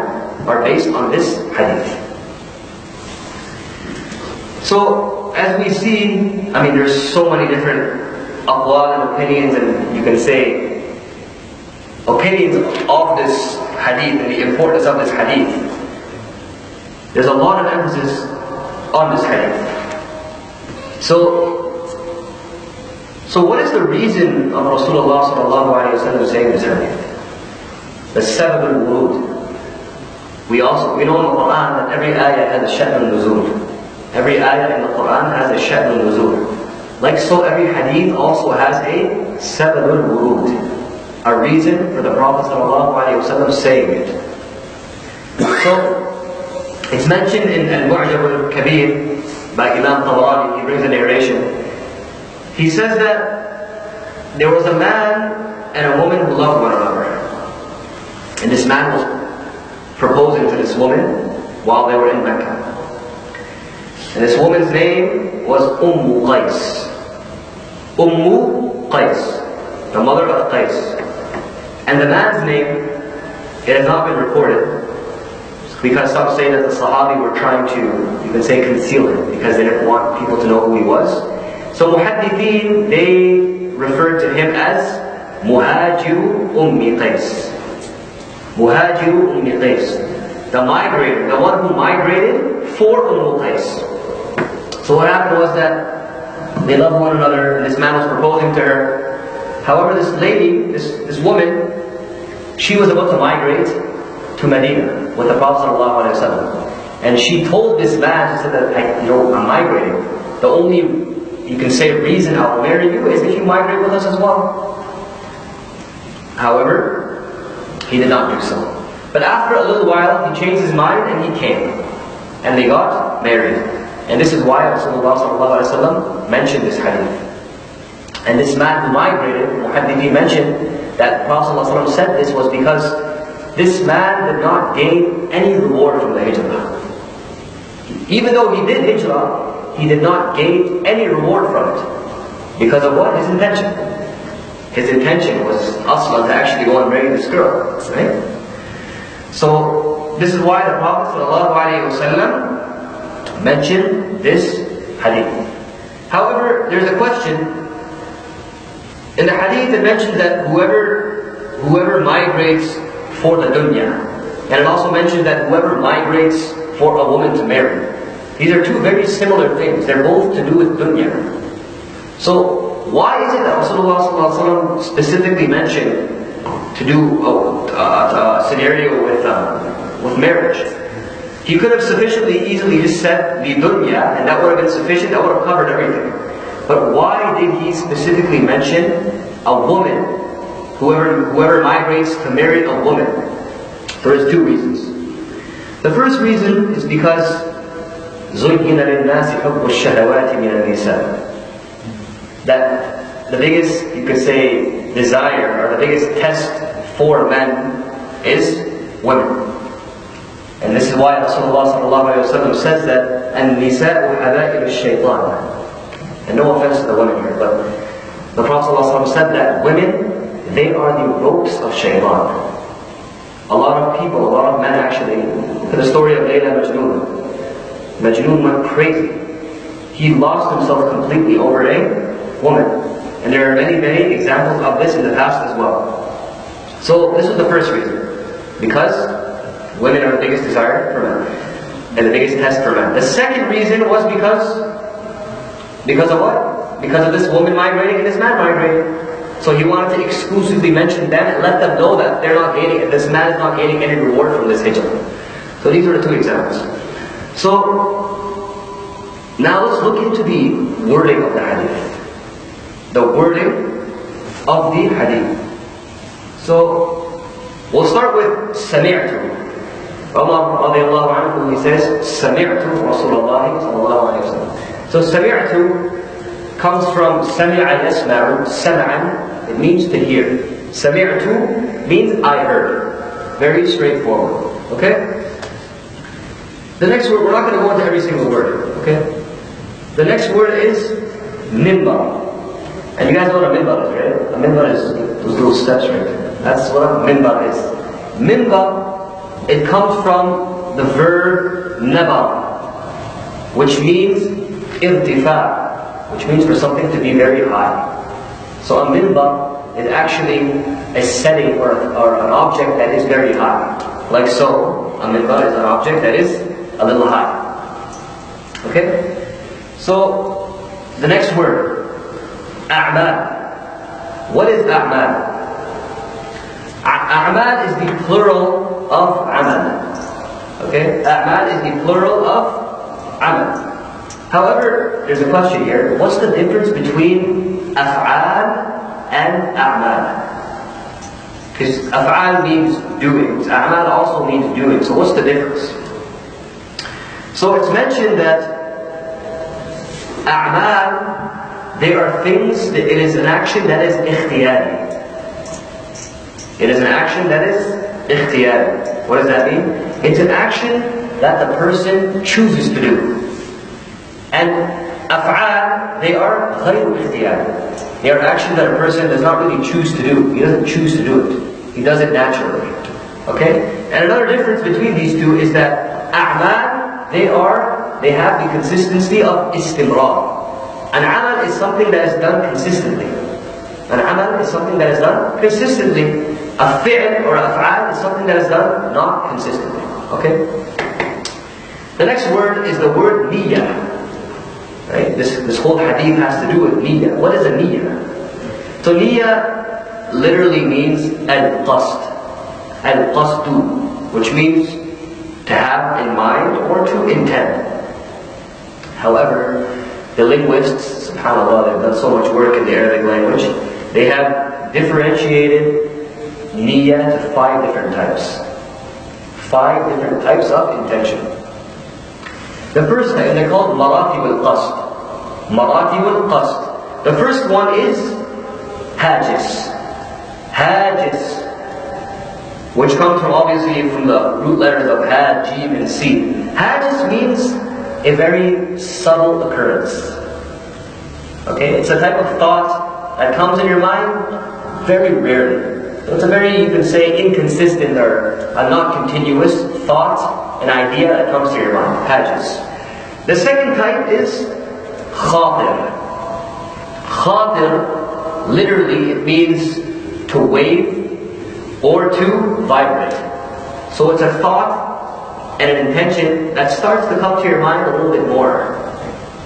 are based on this hadith. So, as we see, I mean there's so many different aqwal and opinions, and you can say opinions of this hadith and the importance of this hadith. There's a lot of emphasis on this hadith. So what is the reason of Rasulullah sallallahu alayhi wa sallam saying this hadith? The sabab al-wurud. We know in the Quran that every ayah has a sha'n al-nuzul. Every ayah in the Quran has a sha'n al-nuzul. Like so, every hadith also has a sabab al-wurud, a reason for the Prophet ﷺ saying it. So, it's mentioned in Al-Mu'jam al-Kabir by Imam Tabarani. He brings a narration. He says that there was a man and a woman who loved one another. And this man was proposing to this woman while they were in Mecca. And this woman's name was Qais. Qais, the mother of Qais. And the man's name, it has not been recorded, because some say that the Sahabi were trying to, you can say, conceal it, because they didn't want people to know who he was. So Muhaddithin, they referred to him as Muhajiru Ummi Qais. Muhajiru Ummi Qais, the migrator, the one who migrated for Qais. So what happened was that they loved one another, and this man was proposing to her. However, this lady, this woman, she was about to migrate to Medina with the Prophet ﷺ. And she told this man, she said that, I'm migrating. The only, you can say, reason I'll marry you is if you migrate with us as well. However, he did not do so. But after a little while, he changed his mind and he came. And they got married. And this is why Rasulullah mentioned this hadith. And this man who migrated, Muhaddithin mentioned that Prophet ﷺ said this was because this man did not gain any reward from the hijrah. Even though he did hijrah, he did not gain any reward from it. Because of what? His intention. His intention was aslan to actually go and marry this girl. Right? So, this is why the Prophet ﷺ mentioned this hadith. However, there's a question. In the hadith it mentions that whoever migrates for the dunya, and it also mentions that whoever migrates for a woman to marry. These are two very similar things. They're both to do with dunya. So why is it that Rasulullah ﷺ specifically mentioned to do a scenario with marriage? He could have sufficiently easily just said the dunya, and that would have been sufficient, that would have covered everything. But why did he specifically mention a woman, whoever migrates to marry a woman? There's two reasons. The first reason is because زُيِّنَ لِلنَّاسِ حُبُّ الشَّهَوَاتِ مِنَ النِّسَاءِ. That the biggest, you could say, desire, or the biggest test for men is women. And this is why Rasulullah ﷺ says that النِّسَاءُ حَبَائِلُ الشَّيْطَانِ. And no offense to the women here, but the Prophet ﷺ said that women, they are the ropes of shaitan. A lot of people, a lot of men actually, look at the story of Layla Majnoon. Majnoon went crazy. He lost himself completely over a woman. And there are many, many examples of this in the past as well. So this was the first reason. Because women are the biggest desire for men. And the biggest test for men. The second reason was because of what? Because of this woman migrating and this man migrating. So he wanted to exclusively mention them and let them know that they're not gaining, this man is not gaining any reward from this hijrah. So these are the two examples. So now let's look into the wording of the hadith. The wording of the hadith. So we'll start with Sami'tu. Umar radiallahu anhu, he says, Sami'tu Rasulullah sallallahu alayhi wa sallam. So Sami'tu comes from Sami'a yasma'u, sam'an, it means to hear. Sami'tu means I heard. Very straightforward. Okay? The next word, we're not going to go into every single word. Okay? The next word is mimbar. And you guys know what a mimbar is, right? A mimbar is those little steps right there. That's what a mimbar is. Mimbar, it comes from the verb nabar, which means irtifa, which means for something to be very high. So a mimbar is actually a setting or an object that is very high. Like so, a mimbar is an object that is a little high. Okay? So, the next word, a'mal. What is a'mal? A'mal is the plural of amal. Okay? A'mal is the plural of amal. However, there's a question here. What's the difference between af'al and a'mal? Because af'al means doing. A'mal also means doing. So what's the difference? So it's mentioned that a'mal, they are things, it is an action that is ikhtiyari. It is an action that is ikhtiyari. What does that mean? It's an action that the person chooses to do. And af'al, they are ghayru ikhtiyari. They are actions that a person does not really choose to do. He doesn't choose to do it. He does it naturally. Okay? And another difference between these two is that a'mal, they have the consistency of istimrar. An amal is something that is done consistently. An amal is something that is done consistently. A fi'l or a af'al is something that is done not consistently. Okay? The next word is the word niyyah. Right? This whole hadith has to do with niyyah. What is a niyyah? So niyyah literally means al-qasd. Al-qasdu, which means to have in mind or to intend. However, the linguists, subhanAllah, they've done so much work in the Arabic language, they have differentiated niyyah to 5 different types. 5 different types of intention. The first type, they're called maratib al-qasd. Maratib al-qasd. The first one is hajis. Hajis, which comes from obviously from the root letters of had, jim, and sin. Hajis means a very subtle occurrence. Okay, it's a type of thought that comes in your mind very rarely. So it's a very, you can say, inconsistent or a not continuous thought, an idea that comes to your mind. Hajis. The second type is khatir. Khatir, literally, it means to wave or to vibrate. So it's a thought and an intention that starts to come to your mind a little bit more.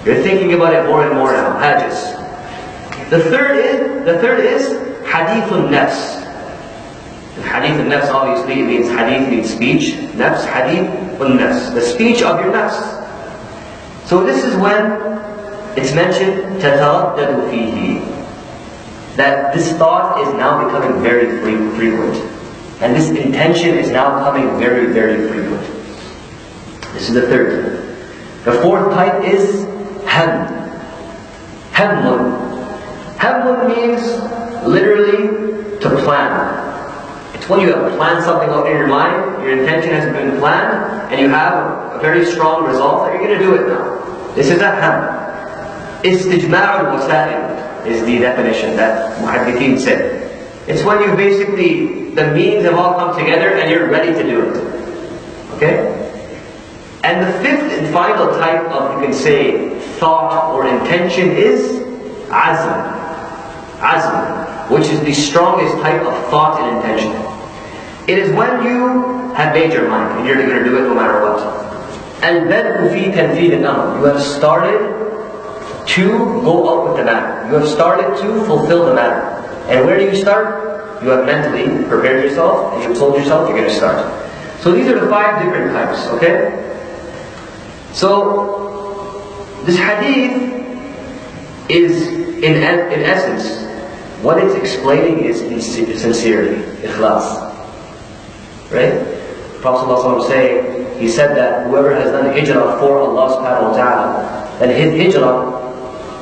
You're thinking about it more and more now. Hajis. The third is hadithun nafs. Hadith and nafs, obviously, it means hadith means speech. Nafs, hadith, un nafs. The speech of your nafs. So this is when it's mentioned تَتَرَدَّدُ فِيهِ, that this thought is now becoming very frequent. And this intention is now coming very, very frequent. This is the third. The fourth type is ham. Hammun. Hammun means literally to plan. It's when you have planned something out in your mind, your intention has been planned, and you have a very strong resolve that you're going to do it now. This is a ham. Istijma' al-wasa'il is the definition that muhaddithin said. It's when you basically, the means have all come together and you're ready to do it. Okay? And the fifth and final type of, you can say, thought or intention is azm. Azm, which is the strongest type of thought and intention. It is when you have made your mind and you're going to do it no matter what. And then fi tanfid al-amr, you have started to go out with the matter. You have started to fulfill the matter. And where do you start? You have mentally prepared yourself and you've told yourself you're going to start. So these are the 5 different types, okay? So this hadith is, in essence, what it's explaining is sincerity, ikhlas. Right? The Prophet ﷺ say, he said that whoever has done hijrah for Allah subhanahu wa ta'ala, then his hijrah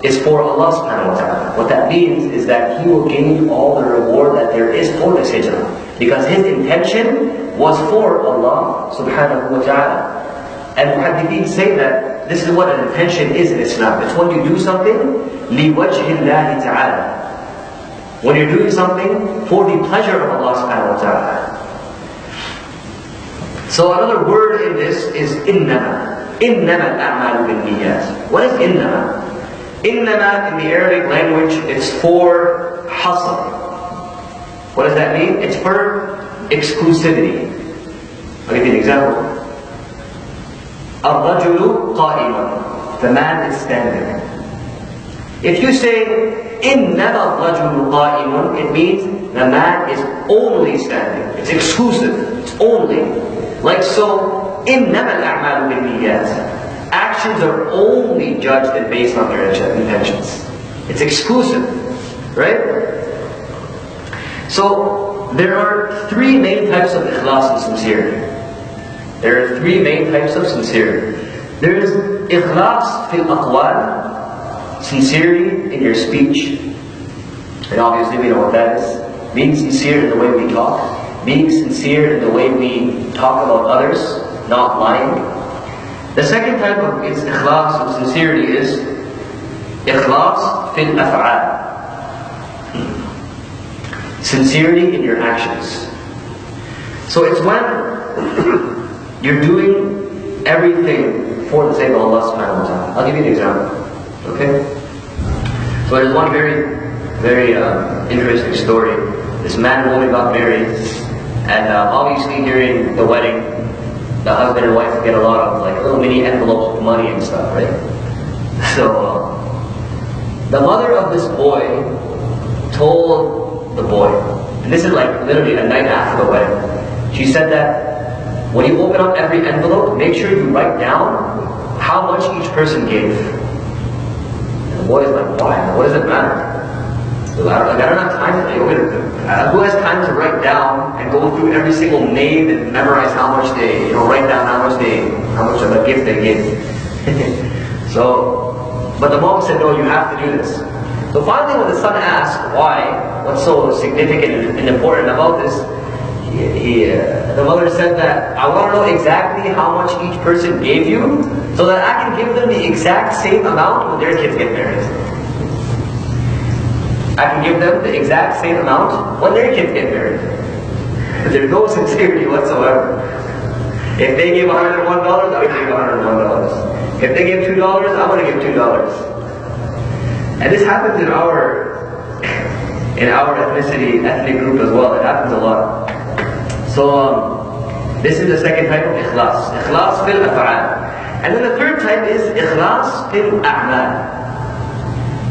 is for Allah subhanahu wa ta'ala. What that means is that he will gain all the reward that there is for this hijrah. Because his intention was for Allah subhanahu wa ta'ala. And muhaddithin say that this is what an intention is in Islam. It's when you do something لِوَجْهِ اللَّهِ تَعَالَى, when you're doing something for the pleasure of Allah subhanahu wa ta'ala. So another word in this is إِنَّمَا. إِنَّمَا الْأَعْمَالُ بِالنِّيَّاتِ. What is إِنَّمَا? إِنَّمَا in the Arabic language, it's for hasr. What does that mean? It's for exclusivity. I'll give you an example. الرَّجُلُ قَائِمًا. The man is standing. If you say إِنَّمَا الرَّجُلُ قَائِمٌ, it means the man is only standing. It's exclusive. It's only. Like so, إِنَّمَا الْأَعْمَالُ بِالنِّيَّاتِ. Actions are only judged and based on their intentions. It's exclusive. Right? So, there are 3 main types of ikhlas and sincerity. There are 3 main types of sincerity. There is ikhlas fil aqwal, sincerity in your speech. And obviously we know what that is. Being sincere in the way we talk. Being sincere in the way we talk about others, not lying. The second type of ikhlas of sincerity is ikhlas fil af'al. Sincerity in your actions. So it's when you're doing everything for the sake of Allah subhanahu wa ta'ala. I'll give you an example. Okay? So there's one very, very interesting story. This man and woman got married, and obviously during the wedding, the husband and wife get a lot of like little mini envelopes with money and stuff, right? So the mother of this boy told the boy, and this is like literally a night after the wedding, she said that when you open up every envelope, make sure you write down how much each person gave. And the boy is like, why? What does it matter? I don't have time. Who has time to write down and go through every single name and memorize how much they, write down how much of a gift they give. So, but the mom said, no, you have to do this. So finally, when the son asked why, what's so significant and important about this, the mother said that I want to know exactly how much each person gave you, so that I can give them the exact same amount when their kids get married. I can give them the exact same amount when their kids get married. There's no sincerity whatsoever. If they give $101, I'm going to give $101. If they give $2, I'm going to give $2. And this happens in our ethnic group as well. It happens a lot. So this is the second type of ikhlas. Ikhlas fil af'al. And then the third type is ikhlas fil a'mal.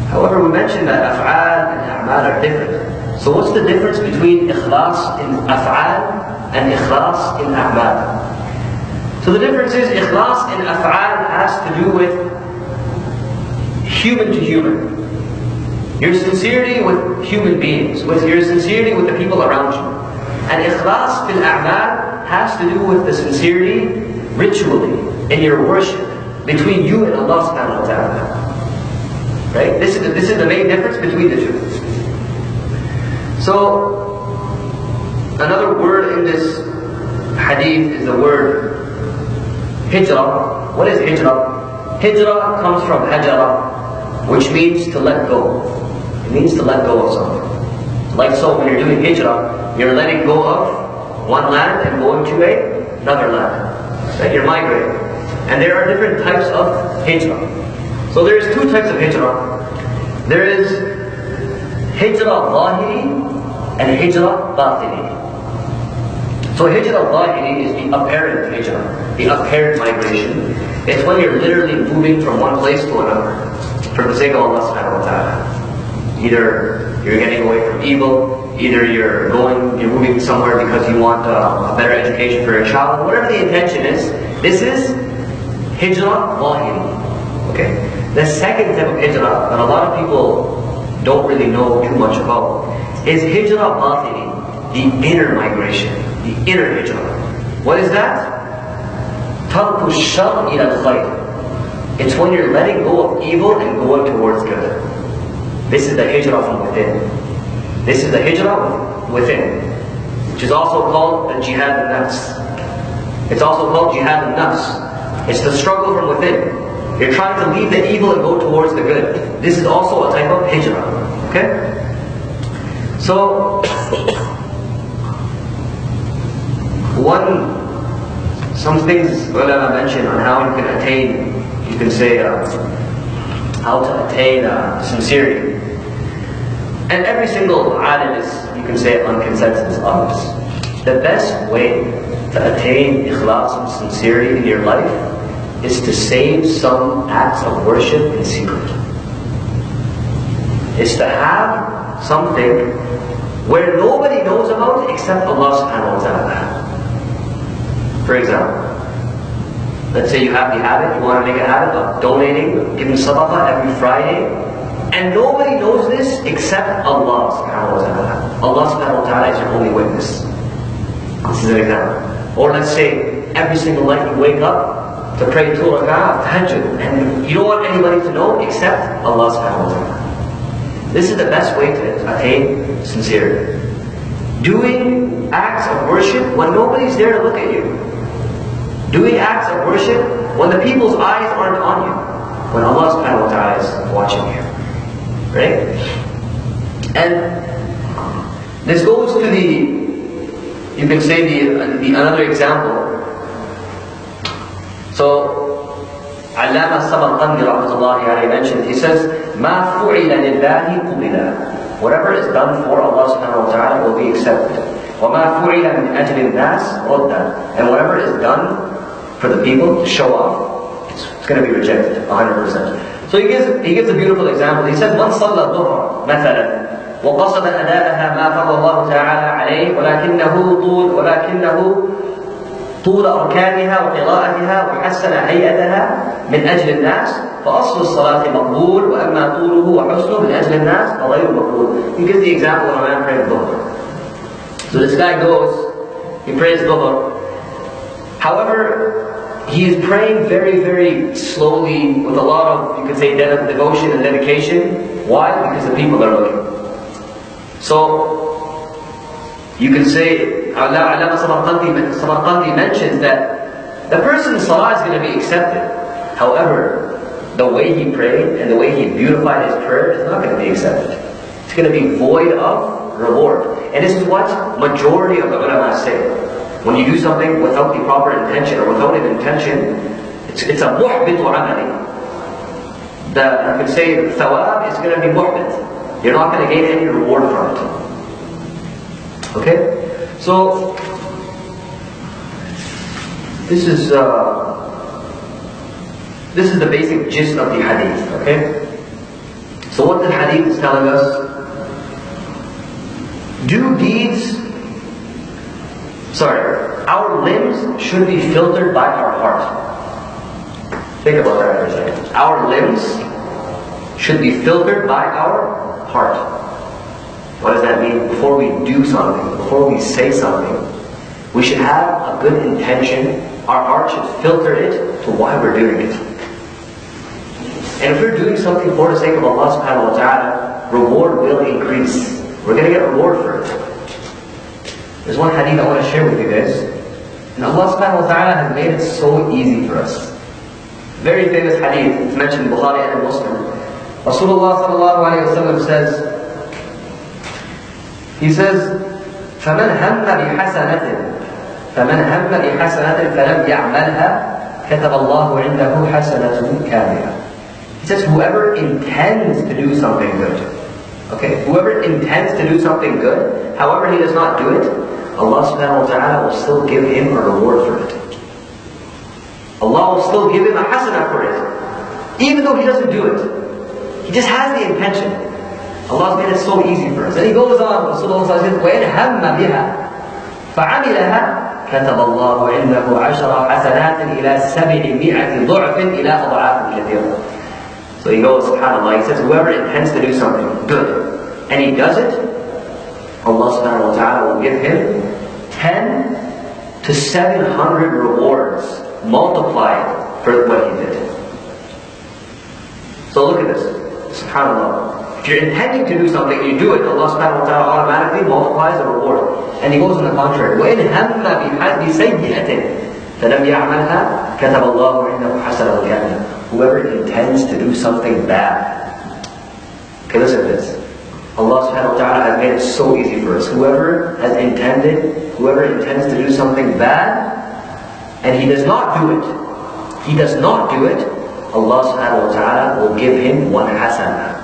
However, we mentioned that af'al and a'mal are different. So what's the difference between ikhlas in af'al and ikhlas in a'mal? So the difference is ikhlas in af'al has to do with human to human. Your sincerity with human beings, with your sincerity with the people around you. And ikhlas fil a'mal has to do with the sincerity ritually in your worship between you and Allah subhanahu wa ta'ala. Right? This is the main difference between the two. So, another word in this hadith is the word hijrah. What is hijrah? Hijrah comes from hajara, which means to let go. It means to let go of something. Like so, when you're doing hijrah, you're letting go of one land and going to another land. Right? You're migrating. And there are different types of hijrah. So there's two types of hijrah. There is hijrah zahiri and hijrah batini. So hijrah zahiri is the apparent hijrah, the apparent migration. It's when you're literally moving from one place to another for the sake of Allah subhanahu wa ta'ala. Either you're getting away from evil, either you're moving somewhere because you want a better education for your child, whatever the intention is. This is hijrah zahiri. Okay? The second type of hijrah that a lot of people don't really know too much about is hijrah batini, the inner migration, the inner hijrah. What is that? Tarku shar ila al-khayr. It's when you're letting go of evil and going towards good. This is the hijrah from within. This is the hijrah within, which is also called the jihad al-nafs. It's also called jihad al-nafs. It's the struggle from within. You're trying to leave the evil and go towards the good. This is also a type of hijrah. Okay? So, some things ulama mention on how you can attain, you can say, how to attain sincerity. And every single alim is, you can say, on consensus on this. The best way to attain ikhlas and sincerity in your life is to save some acts of worship in secret. It's to have something where nobody knows about it except Allah subhanahu wa ta'ala. For example, let's say you have the habit, you want to make a habit of donating, giving sadaqah every Friday, and nobody knows this except Allah subhanahu wa ta'ala. Allah subhanahu wa ta'ala is your only witness. This is an example. Or let's say every single night you wake up to pray 2 rak'ah, tahajjud, and you don't want anybody to know except Allah subhanahu wa ta'ala. This is the best way to attain sincerity. Doing acts of worship when nobody's there to look at you. Doing acts of worship when the people's eyes aren't on you. When Allah subhanahu wa ta'ala is watching you. Right? And this goes to you can say another example. So, Allama Samarqandi rahmatullahi alayhi mentioned, he says, مَا فُعِلَ لِلَّهِ قُبِلَ. Whatever is done for Allah subhanahu wa ta'ala will be accepted. وَمَا فُعِلَ مِنْ أَجْلِ النَّاسِ رُدَّ. And whatever is done for the people to show off, it's going to be rejected, 100%. So he gives a beautiful example. He says, مَنْ صَلَّى الظُّهْرَ مَثَلًا وَقَصَدَ أَدَاءَهَا مَا فَضَ اللَّهُ تَعَالَى عَلَيْهِ وَلَكِنَّهُ طول أركانها وقراءتها وحسن هيئتها من أجل الناس فأصل الصلاة مقبول وأما طوله وحسنه من أجل الناس فغير مقبول. He gives the example of a man praying Dhuhr. So this guy goes, he prays Dhuhr. However, he is praying very, very slowly with a lot of, you could say, devotion and dedication. Why? Because the people are looking. So, you can say, Allama Samarqandi mentions that the person's salah is going to be accepted. However, the way he prayed and the way he beautified his prayer is not going to be accepted. It's going to be void of reward. And this is what majority of the ulama say. When you do something without the proper intention or without an intention, it's a muhbitu amali. I could say thawab is going to be muhbit. You're not going to gain any reward from it. Okay? So, this is the basic gist of the hadith. Okay? So what the hadith is telling us, our limbs should be filtered by our heart. Think about that for a second. Our limbs should be filtered by our heart. What does that mean? Before we do something, before we say something, we should have a good intention. Our heart should filter it to why we're doing it. And if we're doing something for the sake of Allah subhanahu wa ta'ala, reward will increase. We're going to get reward for it. There's one hadith I want to share with you guys. And Allah subhanahu wa ta'ala has made it so easy for us. Very famous hadith, it's mentioned in Bukhari and Muslim. Rasulullah sallallahu alayhi wa sallam says, he says, فَمَنْ هَمَّ بِحَسَنَةٍ فَلَمْ يَعْمَلْهَا كَتَبَ اللَّهُ عِنْدَهُ حَسَنَةٌ كَامِلَةٌ. He says, whoever intends to do something good, okay, whoever intends to do something good, however he does not do it, Allah subhanahu wa ta'ala will still give him a reward for it. Allah will still give him a hasanah for it. Even though he doesn't do it. He just has the intention. Allah's made it so easy for us. And he goes on, Rasulullah says, وَإِنْ هَمَّ بِهَا فَعَمِلَهَا كَتَبَ اللَّهُ عِنْدَهُ عَشْرَ حَسَنَاتٍ إِلَى 700 ضُعْفٍ إِلَى أَضْعَافٍ كَثِيرًا. So he goes, subhanAllah, he says, whoever intends to do something good, and he does it, Allah subhanahu wa ta'ala will give him 10 to 700 rewards multiplied for what he did. So look at this, subhanAllah. If you're intending to do something, you do it, Allah subhanahu wa ta'ala automatically multiplies the reward. And he goes on the contrary. وَإِنْ هَمَّ بِسَيِّئَةٍ فَلَمْ يَعْمَلْهَا كَتَبَ اللَّهُ عِنْدَهُ حَسَنَةً كَامِلَةً. Whoever intends to do something bad. Okay, listen to this. Allah subhanahu wa ta'ala has made it so easy for us. Whoever intends to do something bad, and he does not do it, Allah subhanahu wa ta'ala will give him one hasanah.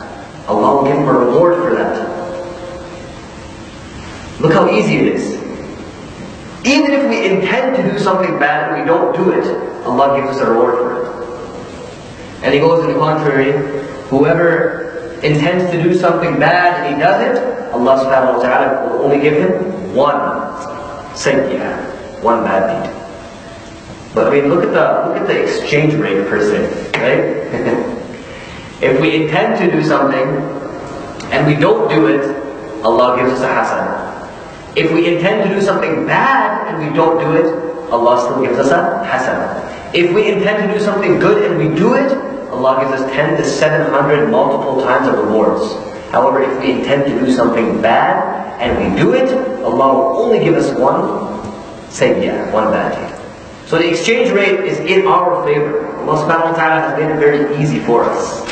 Allah will give him a reward for that. Look how easy it is. Even if we intend to do something bad and we don't do it, Allah gives us a reward for it. And he goes in the contrary, whoever intends to do something bad and he does it, Allah subhanahu wa ta'ala will only give him one sayyah, one bad deed. But I mean, look at the exchange rate per se, right? If we intend to do something and we don't do it, Allah gives us a hasanah. If we intend to do something bad and we don't do it, Allah still gives us a hasanah. If we intend to do something good and we do it, Allah gives us 10 to 700 multiple times of rewards. However, if we intend to do something bad and we do it, Allah will only give us one sayyah, one bad deed. So the exchange rate is in our favor. Allah subhanahu wa ta'ala has made it very easy for us.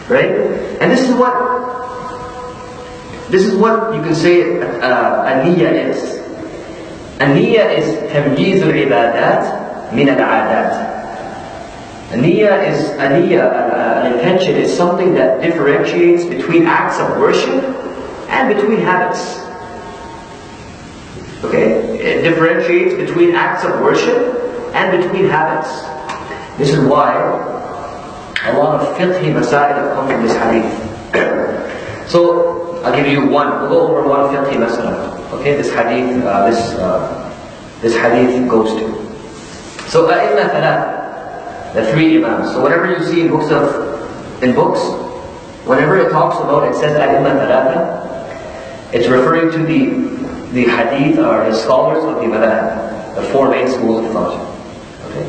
Right? And this is what you can say a niyyah is. A niyyah is tamyiz al-ibadat min al-adat. An intention is something that differentiates between acts of worship and between habits. Okay? It differentiates between acts of worship and between habits. This is why a lot of fiqhi masail have come from this hadith. So, I'll give you one. We'll go over one fiqhi masala. Okay, this hadith goes to. So A'imma Thalatha, the three Imams. So whenever you see in books, whenever it talks about, it says A'imma Thalatha, it's referring to the Hadith or the scholars of the Madhab, the four main schools of thought. Okay?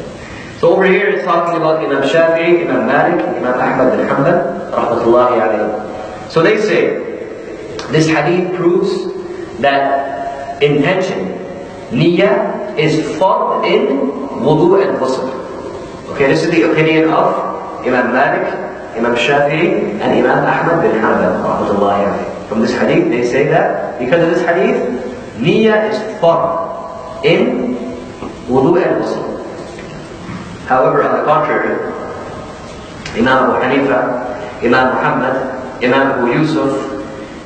So over here it's talking about Imam Shafi'i, Imam Malik, Imam Ahmad bin Hanbal, rahmatullahi alayhi. So they say, this Hadith proves that intention, niyyah, is fard in wudu and ghusl. Okay, this is the opinion of Imam Malik, Imam Shafi'i, and Imam Ahmad bin Hanbal, rahmatullahi alayhi. From this hadith, they say that because of this hadith, niyyah is fard in wudu and ghusl. However, on the contrary, Imam Abu Hanifa, Imam Muhammad, Imam Abu Yusuf,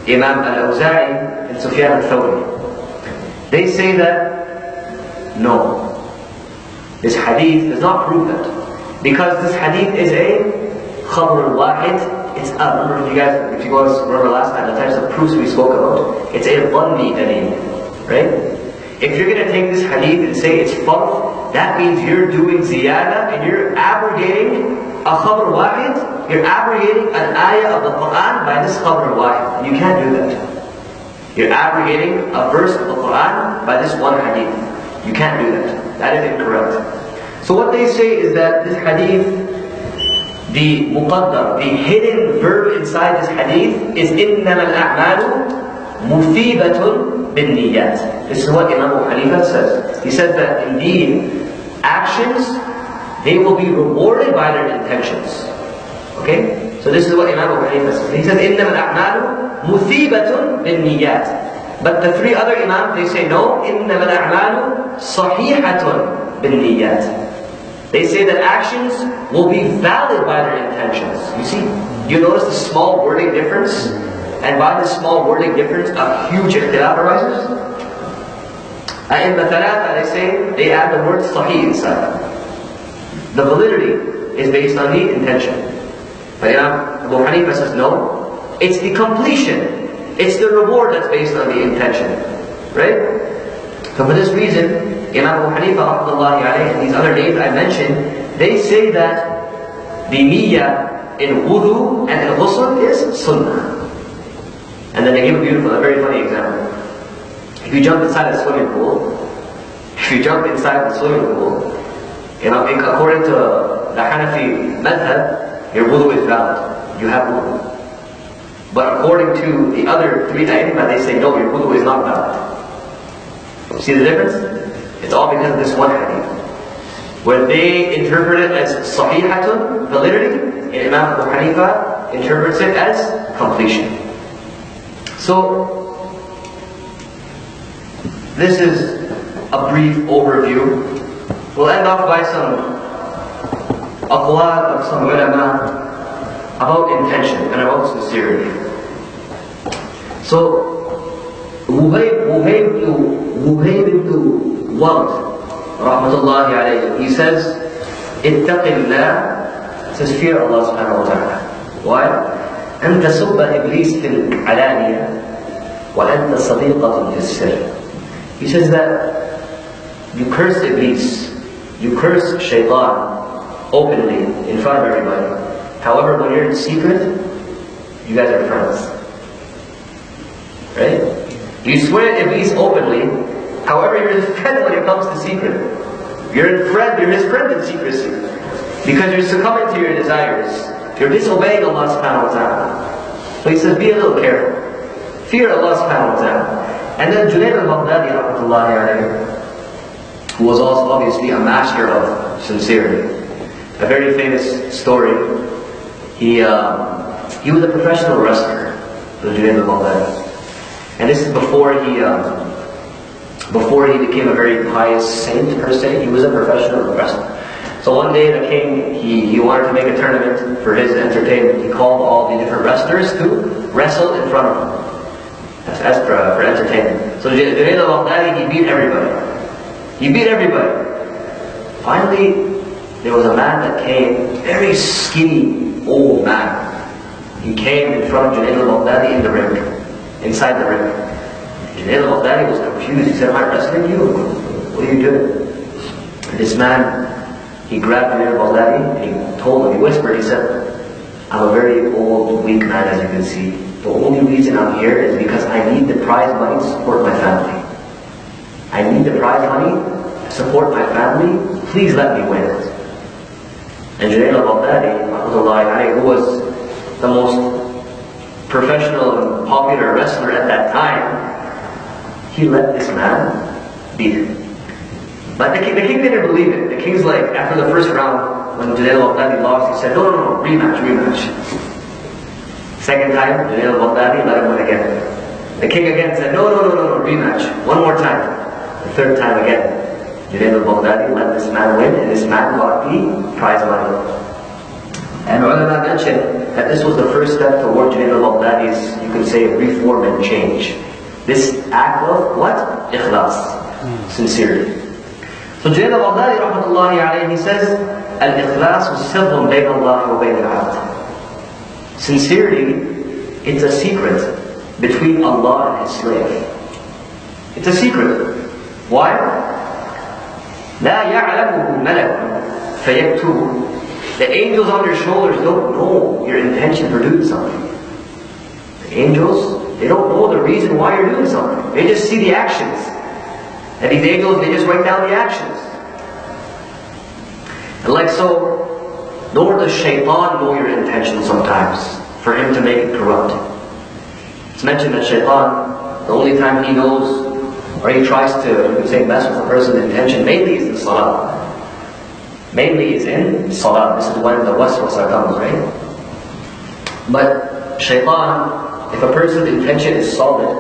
Imam Al-Awza'i, and Sufyan al-Thawri, they say that no, this hadith does not prove that, because this hadith is a khabr al-wahid. It's remember if you guys remember last time the types of proofs we spoke about, it's a dhanni dalil, right? If you're going to take this hadith and say it's fard, that means you're doing ziyada and you're abrogating a khabr wahid, you're abrogating an ayah of the Quran by this khabr wahid. You can't do that. You're abrogating a verse of the Quran by this one hadith. You can't do that. That is incorrect. So what they say is that this hadith, the muqaddar, the hidden verb inside this hadith is إِنَّمَا الْأَعْمَالُ مُثِيبَةٌ بِالنِّيَّاتِ. This is what Imam Abu Hanifa says. He says that indeed, actions, they will be rewarded by their intentions. Okay? So this is what Imam Abu Hanifa says. He says إِنَّمَا الْأَعْمَالُ مُثِيبَةٌ بِالنِّيَّاتِ. But the three other Imams, they say no, إِنَّمَا الْأَعْمَالُ صَحِيحَةٌ بِالنِّيَّاتِ. They say that actions will be valid by their intentions. You see, you notice the small wording difference? And by this small wording difference, a huge ikhtilaf arises. A'imma Thalatha, they say, they add the word sahih inside. The validity is based on the intention. But Imam Abu Hanifa says no, it's the completion, it's the reward that's based on the intention. Right? So for this reason, Imam Abu Hanifa rahmatullahi alayhi and these other names I mentioned, they say that the niyyah in wudu and in ghusl is sunnah. And then they give a very funny example. If you jump inside a swimming pool, according to the Hanafi madhab, your wudu is valid. You have wudu. But according to the other three a'imma, they say no, your wudu is not valid. See the difference? It's all because of this one hadith. Where they interpret it as sahihatun, validity, and Imam Abu Hanifa interprets it as completion. So, this is a brief overview. We'll end off by some aqwal of some ulama about intention and about sincerity. So, Wuhayb ibn Ward, rahmatullahi alayhi, he says, ittaqillah, says fear Allah subhanahu wa ta'ala. Why? أن تسب إبليس في العلانية وأنت صديقة في السر. He says that you curse Iblis, you curse Shaitan openly in front of everybody. However, when you're in secret, you guys are friends. Right? You swear at Iblis openly, however, you're his friend when it comes to secret. You're his friend in secrecy. Because you're succumbing to your desires. You're disobeying Allah subhanahu wa ta'ala. So he says, be a little careful. Fear Allah subhanahu wa ta'ala. And then Junayd al-Baghdadi rahmatullahi alayhi, who was also obviously a master of sincerity. A very famous story. He was a professional wrestler, Junayd al-Baghdadi. And this is before he became a very pious saint per se. He was a professional wrestler. So one day the king, he wanted to make a tournament for his entertainment. He called all the different wrestlers to wrestle in front of him. As for entertainment. So Junayd al-Baghdadi, he beat everybody. He beat everybody. Finally, there was a man that came, very skinny, old man. He came in front of Junayd al-Baghdadi in the ring, inside the ring. Junayd al-Baghdadi was confused. He said, am I wrestling you? What are you doing? And this man, he grabbed Junayd al-Baghdadi and he told him, he whispered, he said, I'm a very old, weak man, as you can see. The only reason I'm here is because I need the prize money to support my family. I need the prize money to support my family. Please let me win it. And Junayd al-Baghdadi, who was the most professional and popular wrestler at that time, he let this man beat him. But the king didn't believe it. The king's like, after the first round, when Junayd al-Baghdadi lost, he said, no, rematch. Second time, Junayd al-Baghdadi let him win again. The king again said, no, rematch. One more time. The third time again, Junayd al-Baghdadi let this man win, and this man got the prize money. And ulama mentioned that this was the first step toward Junayd al-Baghdadi's, you could say, reform and change. This act of what? Ikhlas. Sincerity. So Junayd al-Baghdadi rahmatullahi alayhi, he says, Al-Ikhlas was sirrun bayna Allah wa bayna al-abd. Sincerity, it's a secret between Allah and His slave. It's a secret. Why? لا يعلمه ملك فيكتبه. The angels on your shoulders don't know your intention for doing something. The angels, they don't know the reason why you're doing something. They just see the actions. And these angels, they just write down the actions. And like so, nor does shaitan know your intention sometimes, for him to make it corrupt. It's mentioned that shaitan, the only time he knows, or he tries to, you could say, mess with a person's intention, mainly is in salah. Mainly is in salah. This is when the waswasa comes, right? But shaitan, if a person's intention is solid,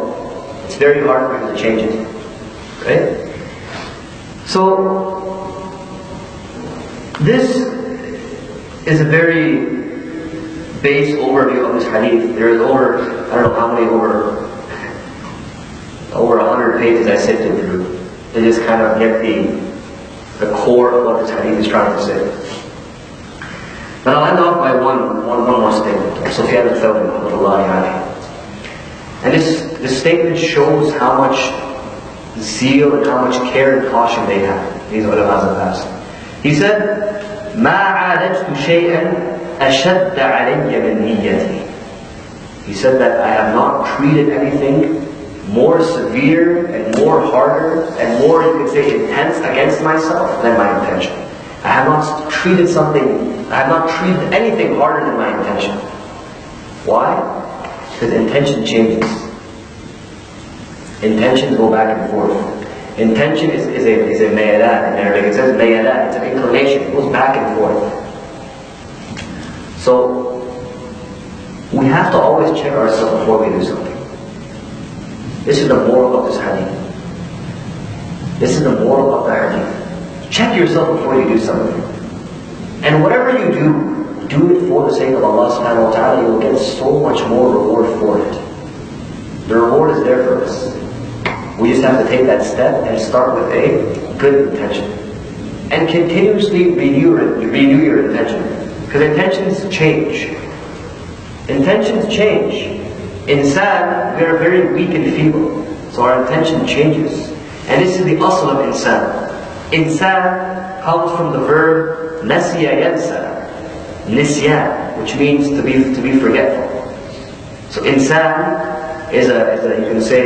it's very hard for him to change it. Right? So, this is a very base overview of this hadith. There is over, I don't know how many, over 100 pages I sifted through to just kind of get the core of what this hadith is trying to say. But I'll end off by one more statement of Sufyan al-Thawri rahmatullahi alayhi. And this statement shows how much zeal and how much care and caution they had, these ulamas of the past. He said, مَا عَالَجْتُ شَيْئًا أَشَدَّ عَلَيَّ مِنْ نِيَّتِي. He said that I have not treated anything more severe and more harder and more, you could say, intense against myself than my intention. I have not treated anything harder than my intention. Why? Because intention changes. Intentions go back and forth. Intention is a mayadat in Arabic. It says mayadat, it's an inclination. It goes back and forth. So, we have to always check ourselves before we do something. This is the moral of this hadith. This is the moral of the hadith. Check yourself before you do something. And whatever you do it for the sake of Allah subhanahu wa ta'ala. You will get so much more reward for it. The reward is there for us. We just have to take that step and start with a good intention. And continuously renew your intention. Because intentions change. Intentions change. Insan, we are very weak and feeble. So our intention changes. And this is the asl of insan. Insan comes from the verb nasiya yansa. Nisyan, which means to be forgetful. So insan is a you can say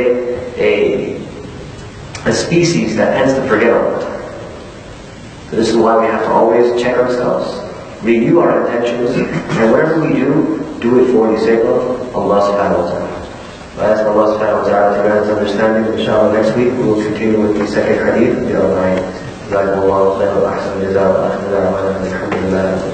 a species that tends to forget all the time. So this is why we have to always check ourselves, review our intentions, and whatever we do it for the sake of Allah subhanahu wa ta'ala. I ask Allah subhanahu wa ta'ala to grant us understanding. Inshallah, next week we will continue with the second hadith. جزاكم الله خيرا وأحسن الجزاء وآخر دعوانا الحمد لله.